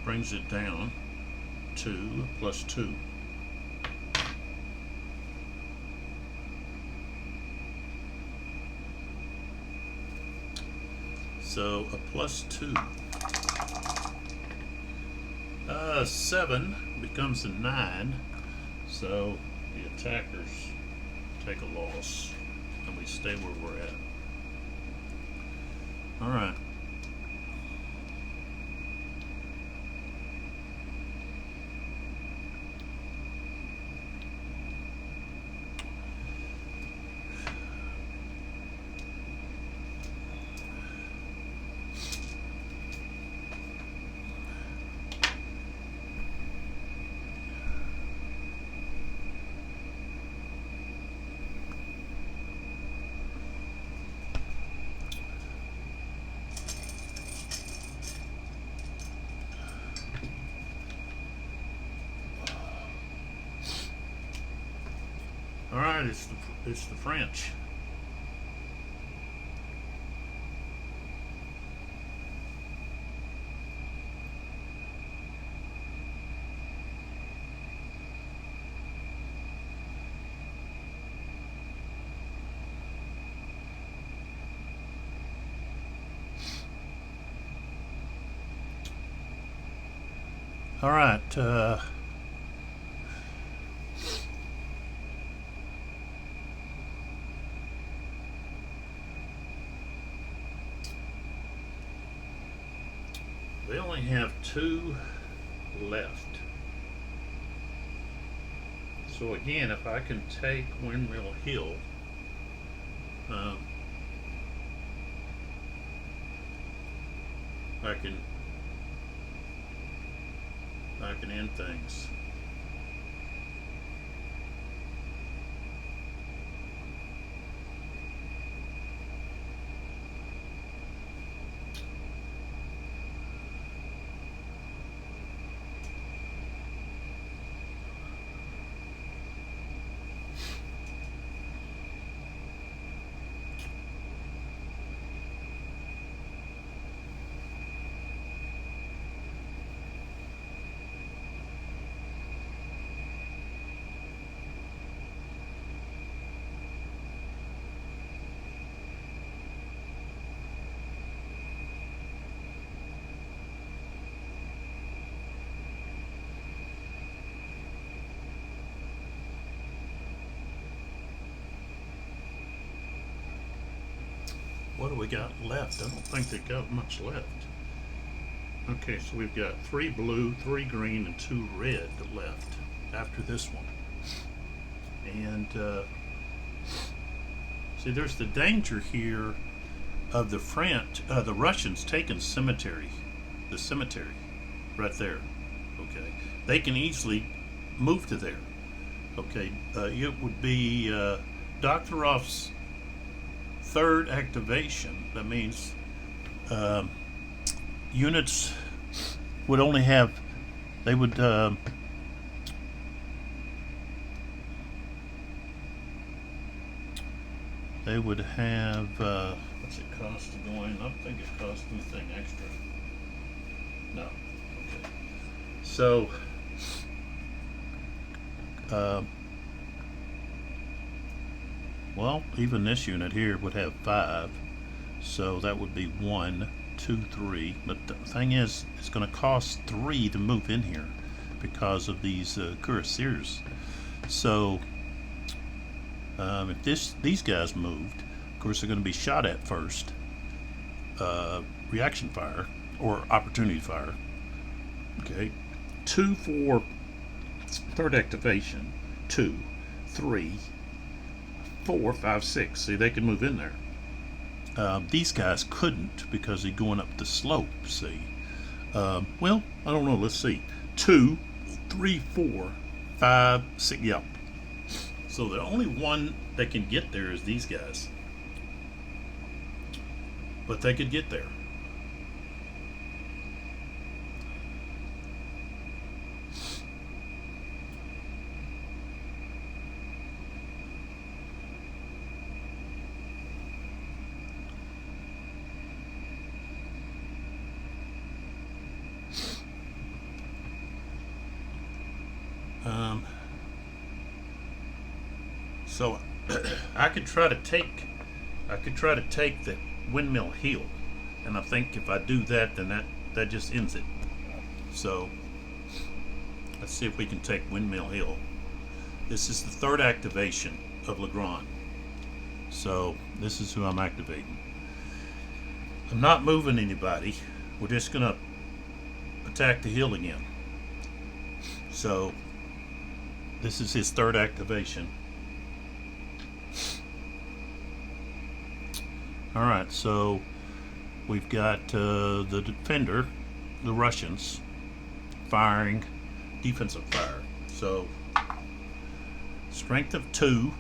brings it down to +2. So a +2. 7 becomes a 9. So the attackers take a loss and we stay where we're at. Alright. Alright, it's the French. Alright, we only have 2 left. So again, if I can take Windmill Hill, I can end things. What do we got left? I don't think they got much left. Okay, so we've got 3 blue, 3 green, and 2 red left after this one. And see, there's the danger here of the the Russians taking the cemetery right there. Okay, they can easily move to there. Okay, it would be Doktorov's 3rd activation. That means units would only have, they would have what's it cost to go in? I don't think it costs anything extra. No. Okay. So well, even this unit here would have 5, so that would be 1, 2, 3. But the thing is, it's going to cost 3 to move in here because of these cuirassiers. So if these guys moved, of course they're going to be shot at first. Reaction fire or opportunity fire. Okay, 2 for 3rd activation. 2, 3, 4, 5, 6. See, they can move in there.
These guys couldn't because they're going up the slope, see. Well, I don't know, let's see. 2, 3, 4, 5, 6, yeah. So the only one that can get there is these guys. But they could get there. So I could try to take the windmill hill, and I think if I do that, then that just ends it. So let's see if we can take windmill hill. This is the third activation of Legrand. So this is who I'm activating. I'm not moving anybody. We're just gonna attack the hill again. So this is his third activation. Alright, so we've got the defender, the Russians, firing defensive fire. So strength of 2.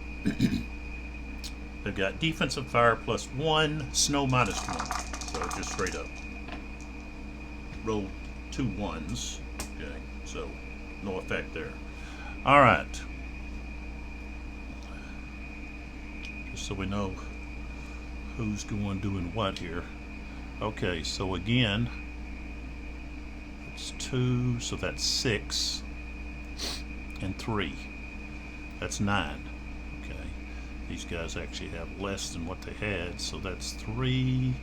They've got defensive fire +1, snow -1. So just straight up. Roll 2 1s. Okay, so no effect there. Alright. Just so we know who's doing what here. Okay, so again, it's 2, so that's 6, and 3. That's 9. Okay, these guys actually have less than what they had, so that's 3,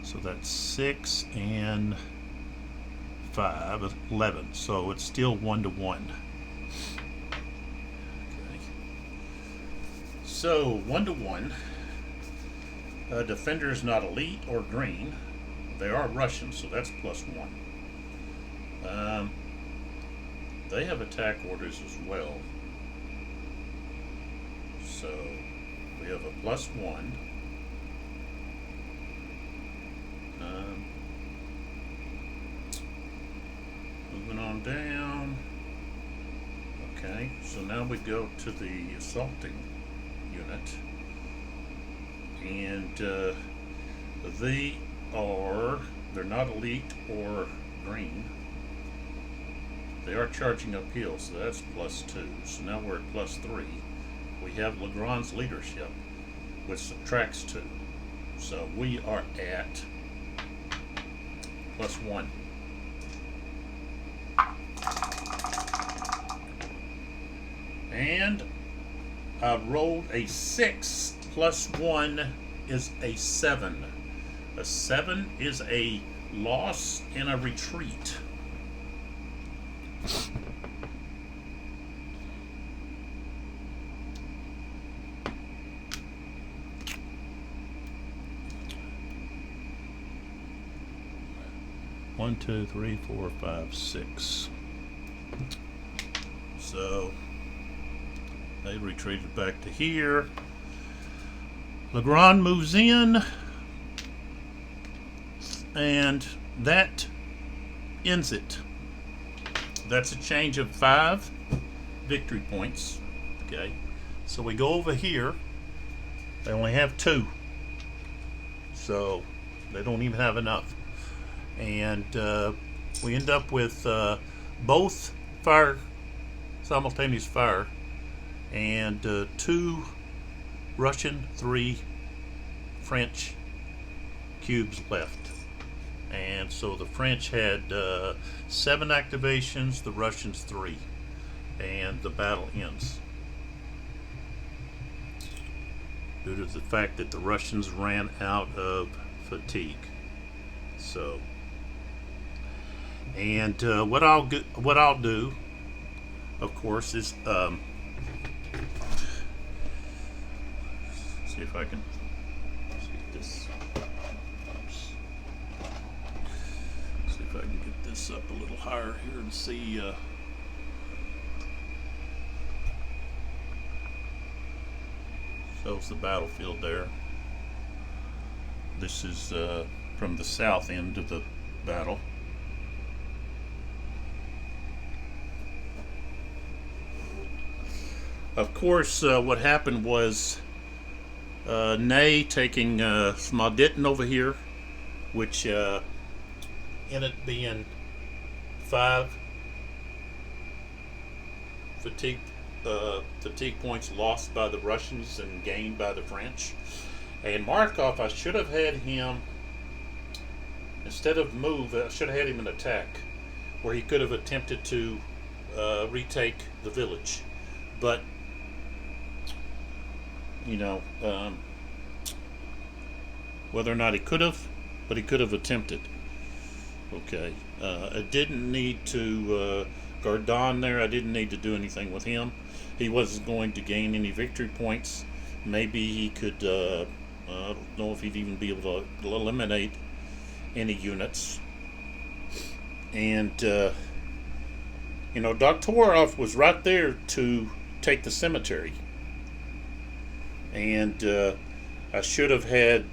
so that's 6, and 5, 11. So it's still 1 to 1. Okay, so 1 to 1. Defender is not elite or green. They are Russian, so that's +1. They have attack orders as well. So we have a +1. Moving on down. Okay, so now we go to the assaulting unit. And they're not elite or green. They are charging uphill, so that's +2. So now we're at +3. We have Legrand's leadership, which subtracts 2. So we are at +1. And I rolled a 6. +1 is a 7. A 7 is a loss and a retreat. One, 2, 3, 4, 5, 6. So they retreated back to here. Legrand moves in, and that ends it. That's a change of 5 victory points. Okay, so we go over here. They only have 2, so they don't even have enough. And we end up with both simultaneous fire, and 2 Russian, 3 French cubes left. And so the French had 7 activations, the Russians 3. And the battle ends. Due to the fact that the Russians ran out of fatigue. So, and what I'll do, of course, is see if I can see this. Oops. See if I can get this up a little higher here and see. Shows the battlefield there.
This is from the south end of the battle. Of course, what happened was Ney taking Smalditten over here, which ended up being 5 fatigue points lost by the Russians and gained by the French. And Markov, I should have had him, instead of move, I should have had him in attack, where he could have attempted to retake the village. But, you know, whether or not he could have, but he could have attempted. Okay. I didn't need to, Gardon there, I didn't need to do anything with him. He wasn't going to gain any victory points. Maybe he could, I don't know if he'd even be able to eliminate any units. And, you know, Doktorov was right there to take the cemetery. And I should have had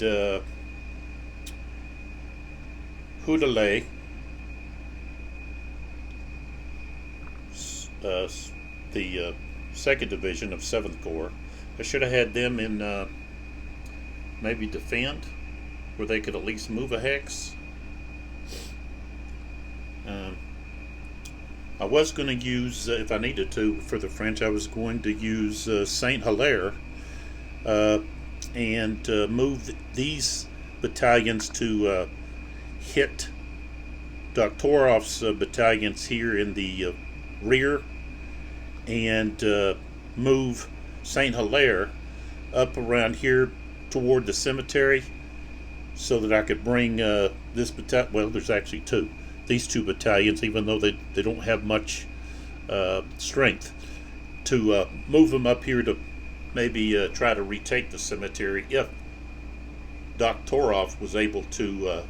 Houdelet, the 2nd Division of 7th Corps. I should have had them in maybe defend, where they could at least move a hex. I was going to use, if I needed to, for the French, I was going to use Saint Hilaire and move these battalions to hit Doktorov's battalions here in the rear, and move Saint Hilaire up around here toward the cemetery, so that I could bring this battalion. Well, there's actually two. These two battalions, even though they don't have much strength, to move them up here to maybe try to retake the cemetery if Doktorov was able to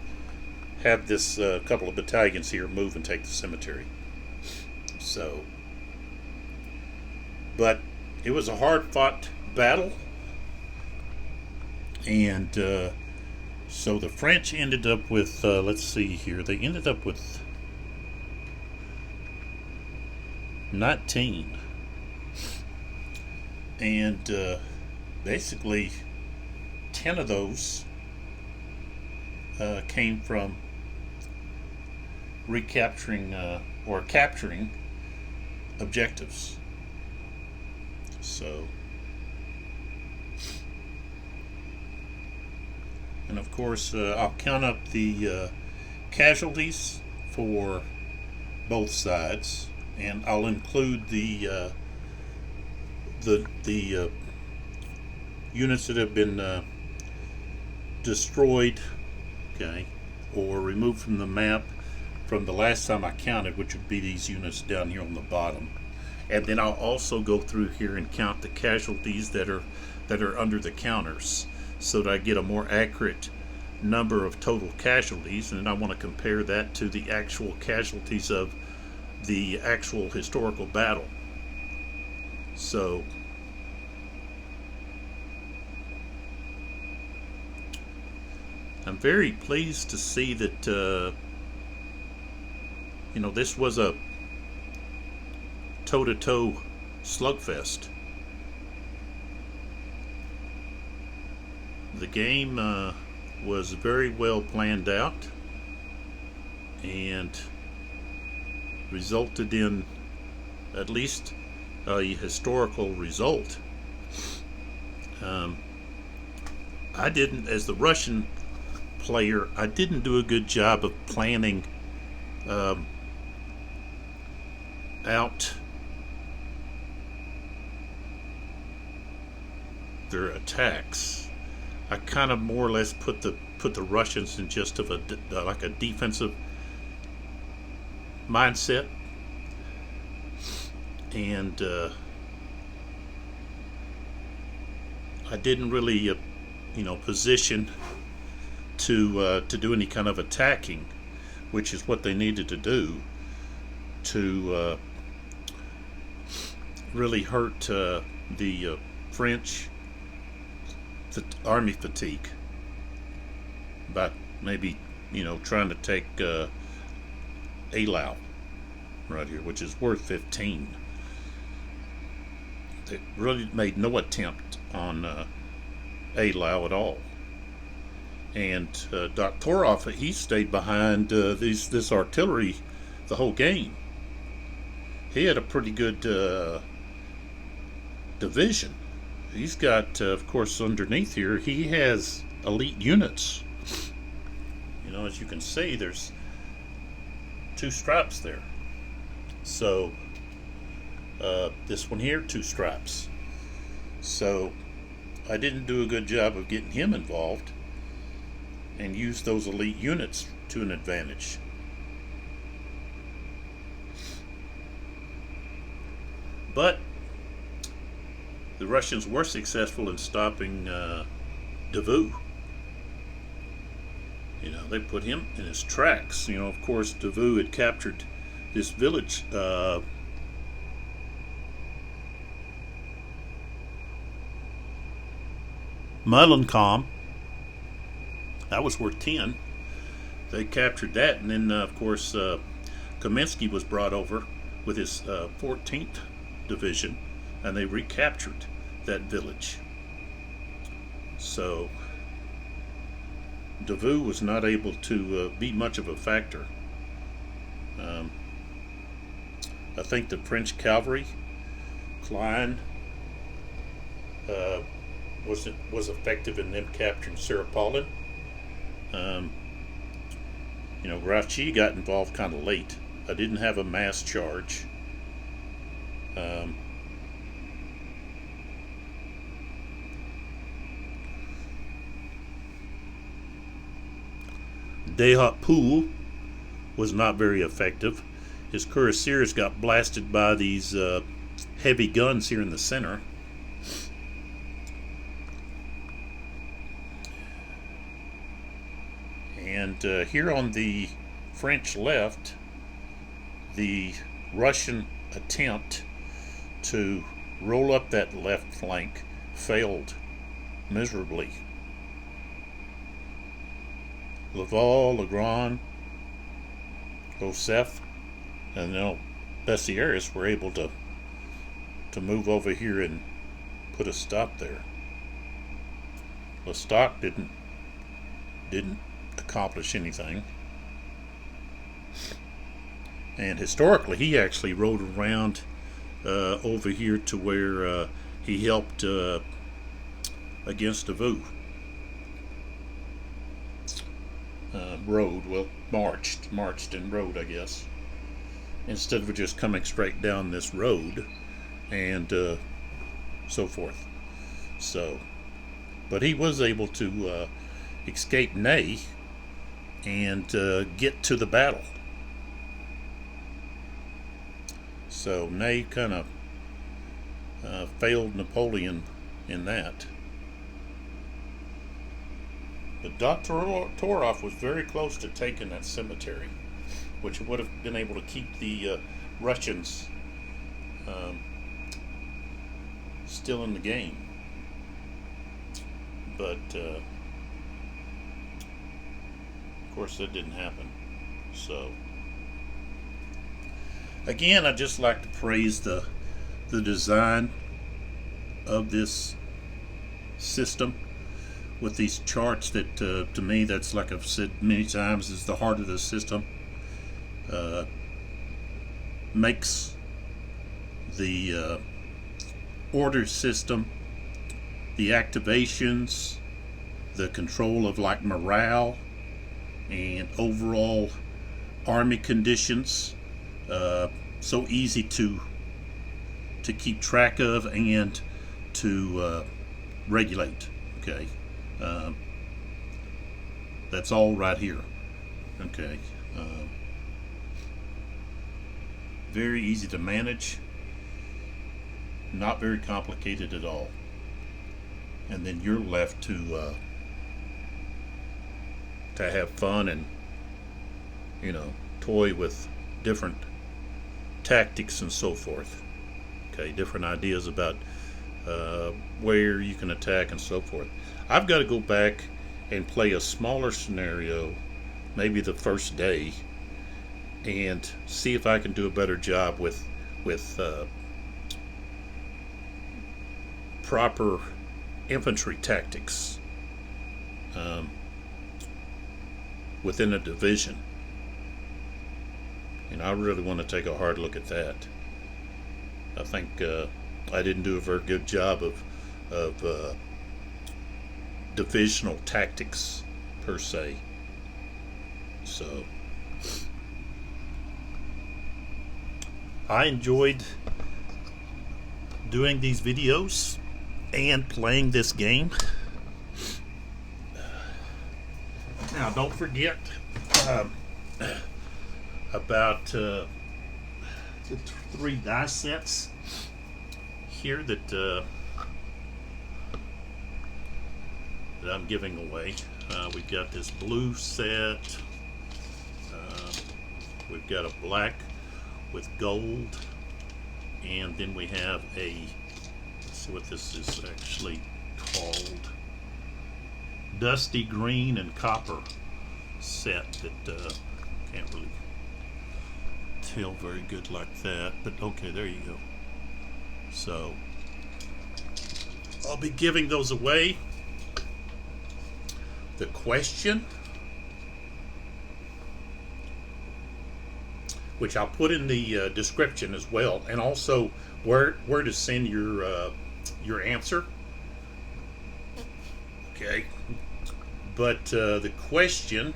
have this couple of battalions here move and take the cemetery. So, but it was a hard-fought battle, and so the French ended up with, let's see here, they ended up with 19. And basically 10 of those came from recapturing or capturing objectives. So, and of course, I'll count up the casualties for both sides, and I'll include the units that have been destroyed, okay, or removed from the map from the last time I counted, which would be these units down here on the bottom. And then I'll also go through here and count the casualties that are under the counters, so that I get a more accurate number of total casualties, and then I want to compare that to the actual casualties of the actual historical battle. So I'm very pleased to see that you know, this was a toe-to-toe slugfest. The game was very well planned out and resulted in at least a historical result. I didn't, as the Russian player, I didn't do a good job of planning out their attacks. I kind of more or less put the Russians in just of a like a defensive mindset, and I didn't really you know, position to do any kind of attacking, which is what they needed to do to really hurt the French army fatigue. about maybe, trying to take Eylau right here, which is worth 15. They really made no attempt on Eylau at all. And Doktorov, he stayed behind this artillery the whole game. He had a pretty good division. He's got, of course, underneath here, he has elite units. As you can see, there's 2 stripes there. So, this one here, 2 stripes. So, I didn't do a good job of getting him involved and use those elite units to an advantage. But the Russians were successful in stopping Davout. They put him in his tracks. Of course, Davout had captured this village. Mulencom. That was worth 10. They captured that, and then, of course, Kaminsky was brought over with his 14th Division, and they recaptured that village. So Davout was not able to be much of a factor. I think the French cavalry, Klein, was effective in them capturing Serapolin. Grouchy got involved kind of late. I didn't have a mass charge. Dehotpoul was not very effective. His cuirassiers got blasted by these heavy guns here in the center. And here on the French left, the Russian attempt to roll up that left flank failed miserably. Laval, Legrand, Joseph, and Bessieres were able to move over here and put a stop there. Lestock didn't accomplish anything. And historically, he actually rode around over here to where he helped against Davout. Marched and rode, I guess, instead of just coming straight down this road and so forth. So, but he was able to escape Ney and get to the battle. So Ney kind of failed Napoleon in that. But Doktorov was very close to taking that cemetery, which would have been able to keep the Russians still in the game. But of course that didn't happen. So again, I'd just like to praise the design of this system with these charts that to me, that's, like I've said many times, is the heart of the system. Makes the order system, the activations, the control of like morale and overall army conditions so easy to keep track of and to regulate. Okay, that's all right here. Okay, very easy to manage, not very complicated at all. And then you're left to have fun and toy with different tactics and so forth. Okay, different ideas about where you can attack and so forth. I've got to go back and play a smaller scenario, maybe the first day, and see if I can do a better job with proper infantry tactics within a division. And I really want to take a hard look at that. I think I didn't do a very good job of divisional tactics per se. So I enjoyed doing these videos and playing this game. Now, don't forget about the 3 die sets here that I'm giving away. We've got this blue set. We've got a black with gold, and then we have a, let's see what this is actually called, dusty green and copper set that can't really tell very good like that, but okay, there you go. So I'll be giving those away. The question, which I'll put in the description as well, and also where to send your answer. Okay, but the question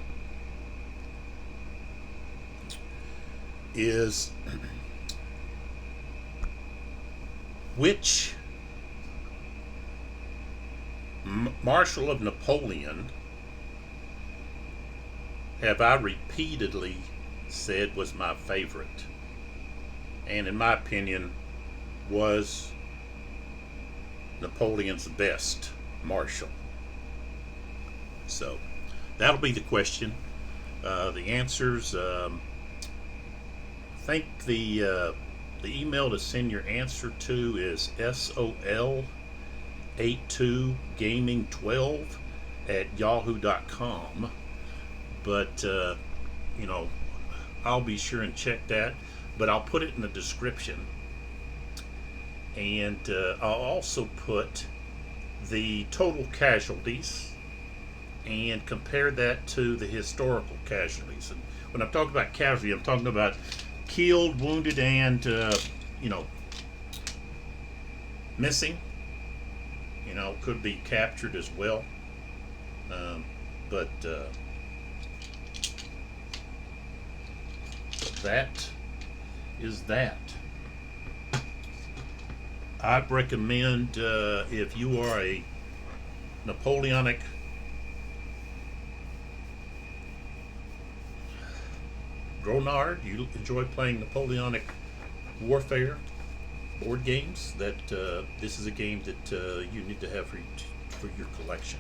is, which Marshal of Napoleon have I repeatedly said was my favorite, and in my opinion was Napoleon's best marshal? So that'll be the question. The answers, I think the email to send your answer to is sol82gaming12@yahoo.com. But you know, I'll be sure and check that, but I'll put it in the description, and I'll also put the total casualties and compare that to the historical casualties. And when I'm talking about casualty, I'm talking about killed, wounded, and you know, missing. You know, could be captured as well. But that is that. I'd recommend, if you are a Napoleonic Gronard, you enjoy playing Napoleonic warfare board games, that this is a game that you need to have for your collection.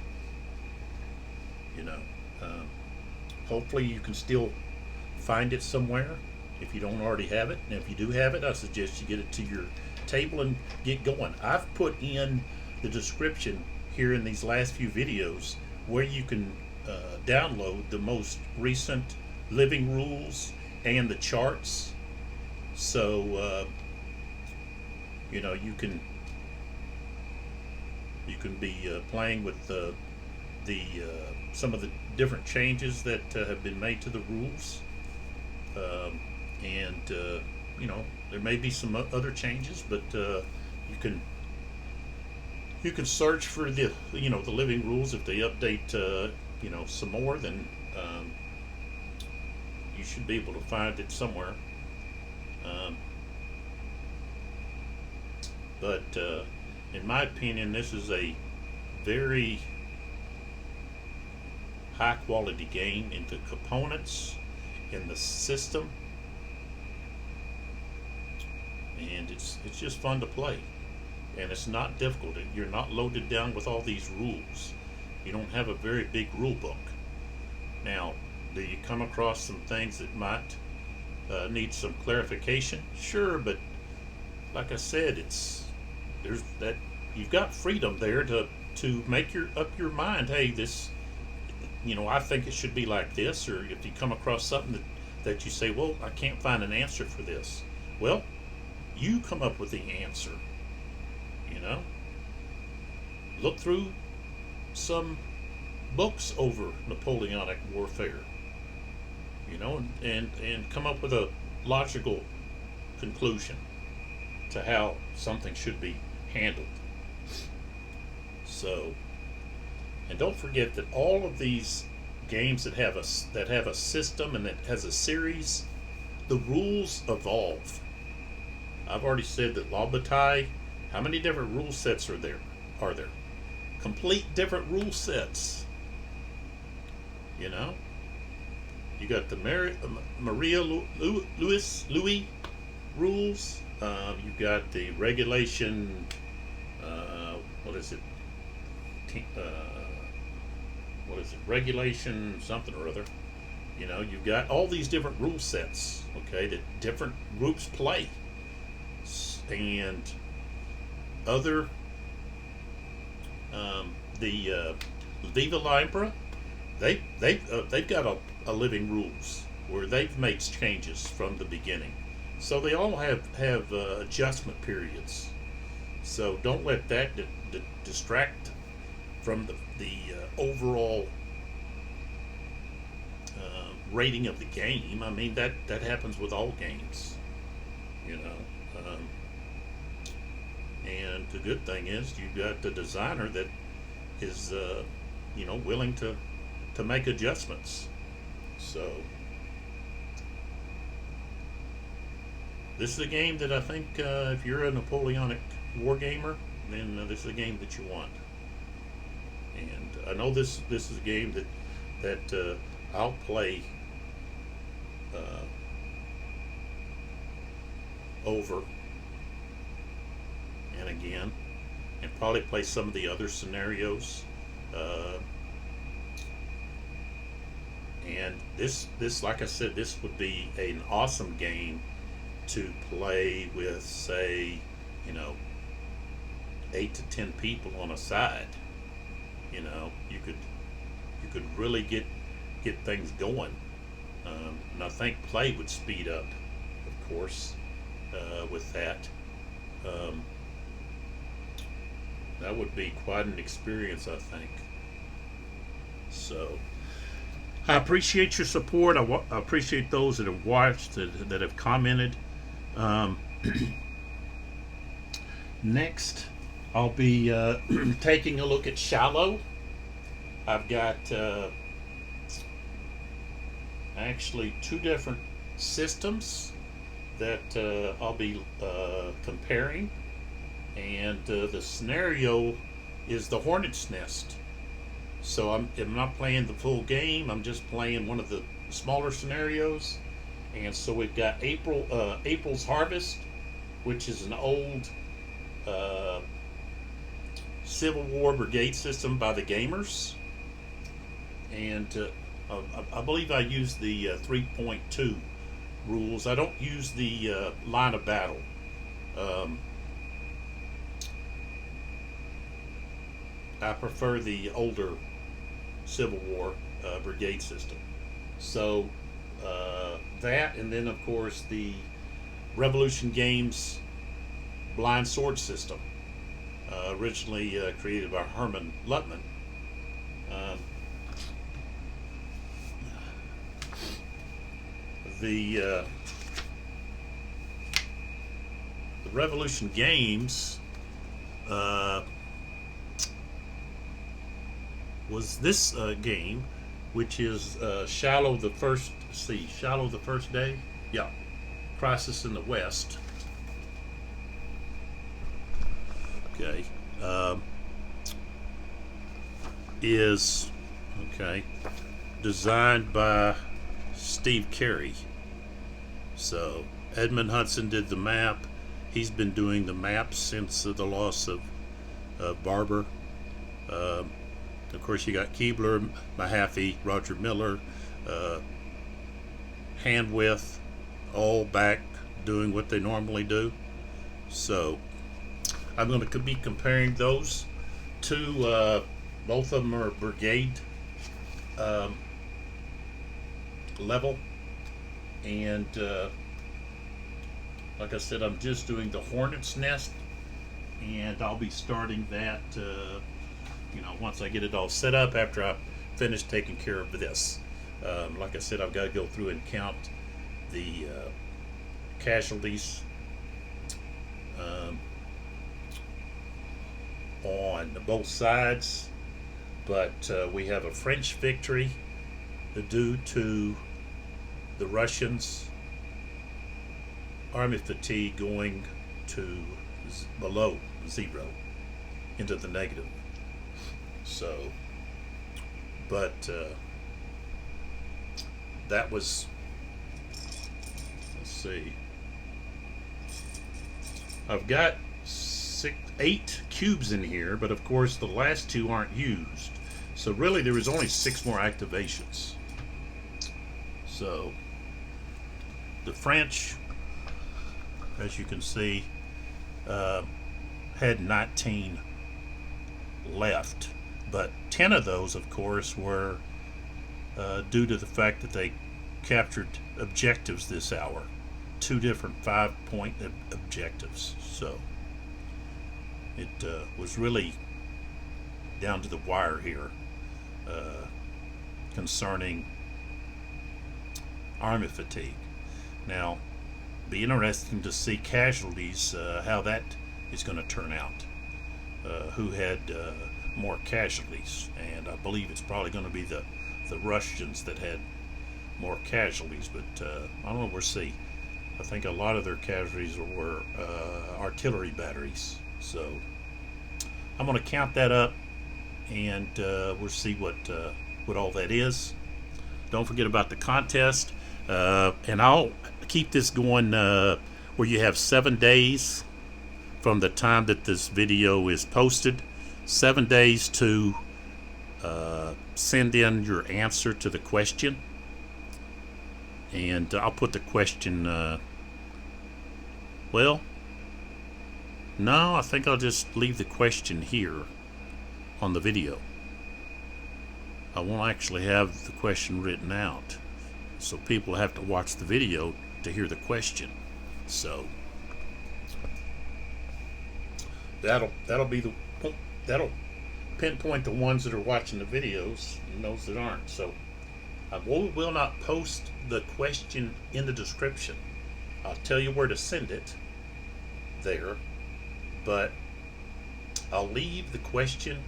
You know, hopefully you can still find it somewhere if you don't already have it, and if you do have it, I suggest you get it to your table and get going. I've put in the description here in these last few videos where you can download the most recent living rules and the charts, so you know, you can be playing with some of the different changes that have been made to the rules, and you know, there may be some other changes, but you can search for the, you know, the living rules. If they update you know, some more, then you should be able to find it somewhere. But in my opinion, this is a very high quality game in the components, in the system, and it's just fun to play, and it's not difficult. You're not loaded down with all these rules. You don't have a very big rule book. Now, do you come across some things that might need some clarification? Sure, but like I said, you've got freedom there to make up your mind. Hey, this I think it should be like this, or if you come across something that you say, well, I can't find an answer for this. Well, you come up with the answer. Look through some books over Napoleonic warfare, and come up with a logical conclusion to how something should be handled. So, and don't forget that all of these games that have a system and that has a series, the rules evolve. I've already said that La Bataille, how many different rule sets are there? Complete different rule sets. You got the Maria Louis rules. You've got the regulation. What is it? Regulation something or other. You've got all these different rule sets. Okay, that different groups play, and other. The Viva Limpera, they've got a living rules where they've made changes from the beginning, so they all have adjustment periods. So don't let that distract from the overall rating of the game. I mean that happens with all games, and the good thing is you've got the designer that is willing to make adjustments. So this is a game that I think if you're a Napoleonic war gamer, then this is a game that you want. And I know this is a game that I'll play over and again, and probably play some of the other scenarios. And this, like I said, this would be an awesome game to play with, say, 8 to 10 people on a side. You could really get things going. And I think play would speed up, of course, with that. That would be quite an experience, I think. So, I appreciate your support. I appreciate those that have watched, that have commented. Next, I'll be taking a look at Eylau. I've got actually 2 different systems that I'll be comparing. And the scenario is the Hornet's Nest. So I'm not playing the full game. I'm just playing one of the smaller scenarios. And so we've got April's Harvest, which is an old Civil War brigade system by the gamers. And I believe I use the 3.2 rules. I don't use the line of battle. I prefer the older Civil War brigade system. So that, and then of course the Revolution Games blind sword system, originally created by Herman Luttman. The Revolution Games was this game, which is Eylau the First. Eylau the First Day. Yeah, Crisis in the West. Okay, is designed by Steve Carey. So Edmund Hudson did the map. He's been doing the maps since the loss of Barber. Of course, you got Keebler, Mahaffey, Roger Miller, Handwith, all back doing what they normally do. So I'm going to be comparing those two. Both of them are brigade level, and like I said, I'm just doing the hornet's nest, and I'll be starting that once I get it all set up after I finish taking care of this. Like I said, I've got to go through and count the casualties on both sides, but we have a French victory due to the Russians' army fatigue going to below 0 into the negative. So, but that was, let's see, I've got 8 cubes in here, but of course the last 2 aren't used, so really there is only 6 more activations. So the French, as you can see, had 19 left, but 10 of those, of course, were due to the fact that they captured objectives this hour, 2 different 5-point objectives. So it was really down to the wire here concerning army fatigue. Now, be interesting to see casualties, how that is going to turn out. Who had more casualties, and I believe it's probably going to be the Russians that had more casualties, but I don't know, we'll see. I think a lot of their casualties were artillery batteries, so I'm going to count that up, and we'll see what all that is. Don't forget about the contest, and I'll keep this going where you have 7 days from the time that this video is posted, 7 days to send in your answer to the question. And I'll put the question, well, no, I think I'll just leave the question here on the video. I won't actually have the question written out, so people have to watch the video to hear the question. So that'll pinpoint the ones that are watching the videos and those that aren't. So I will not post the question in the description. I'll tell you where to send it there, but I'll leave the question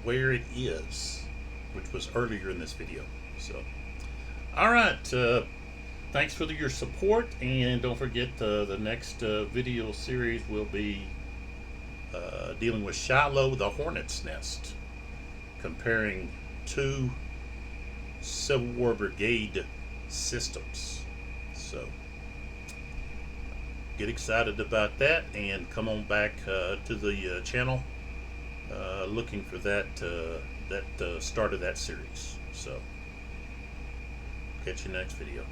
where it is, which was earlier in this video. So, all right, thanks for your support, and don't forget the next video series will be dealing with Eylau, the Hornet's Nest, comparing 2 Civil War Brigade systems. So get excited about that, and come on back to the channel looking for that start of that series. So catch you next video.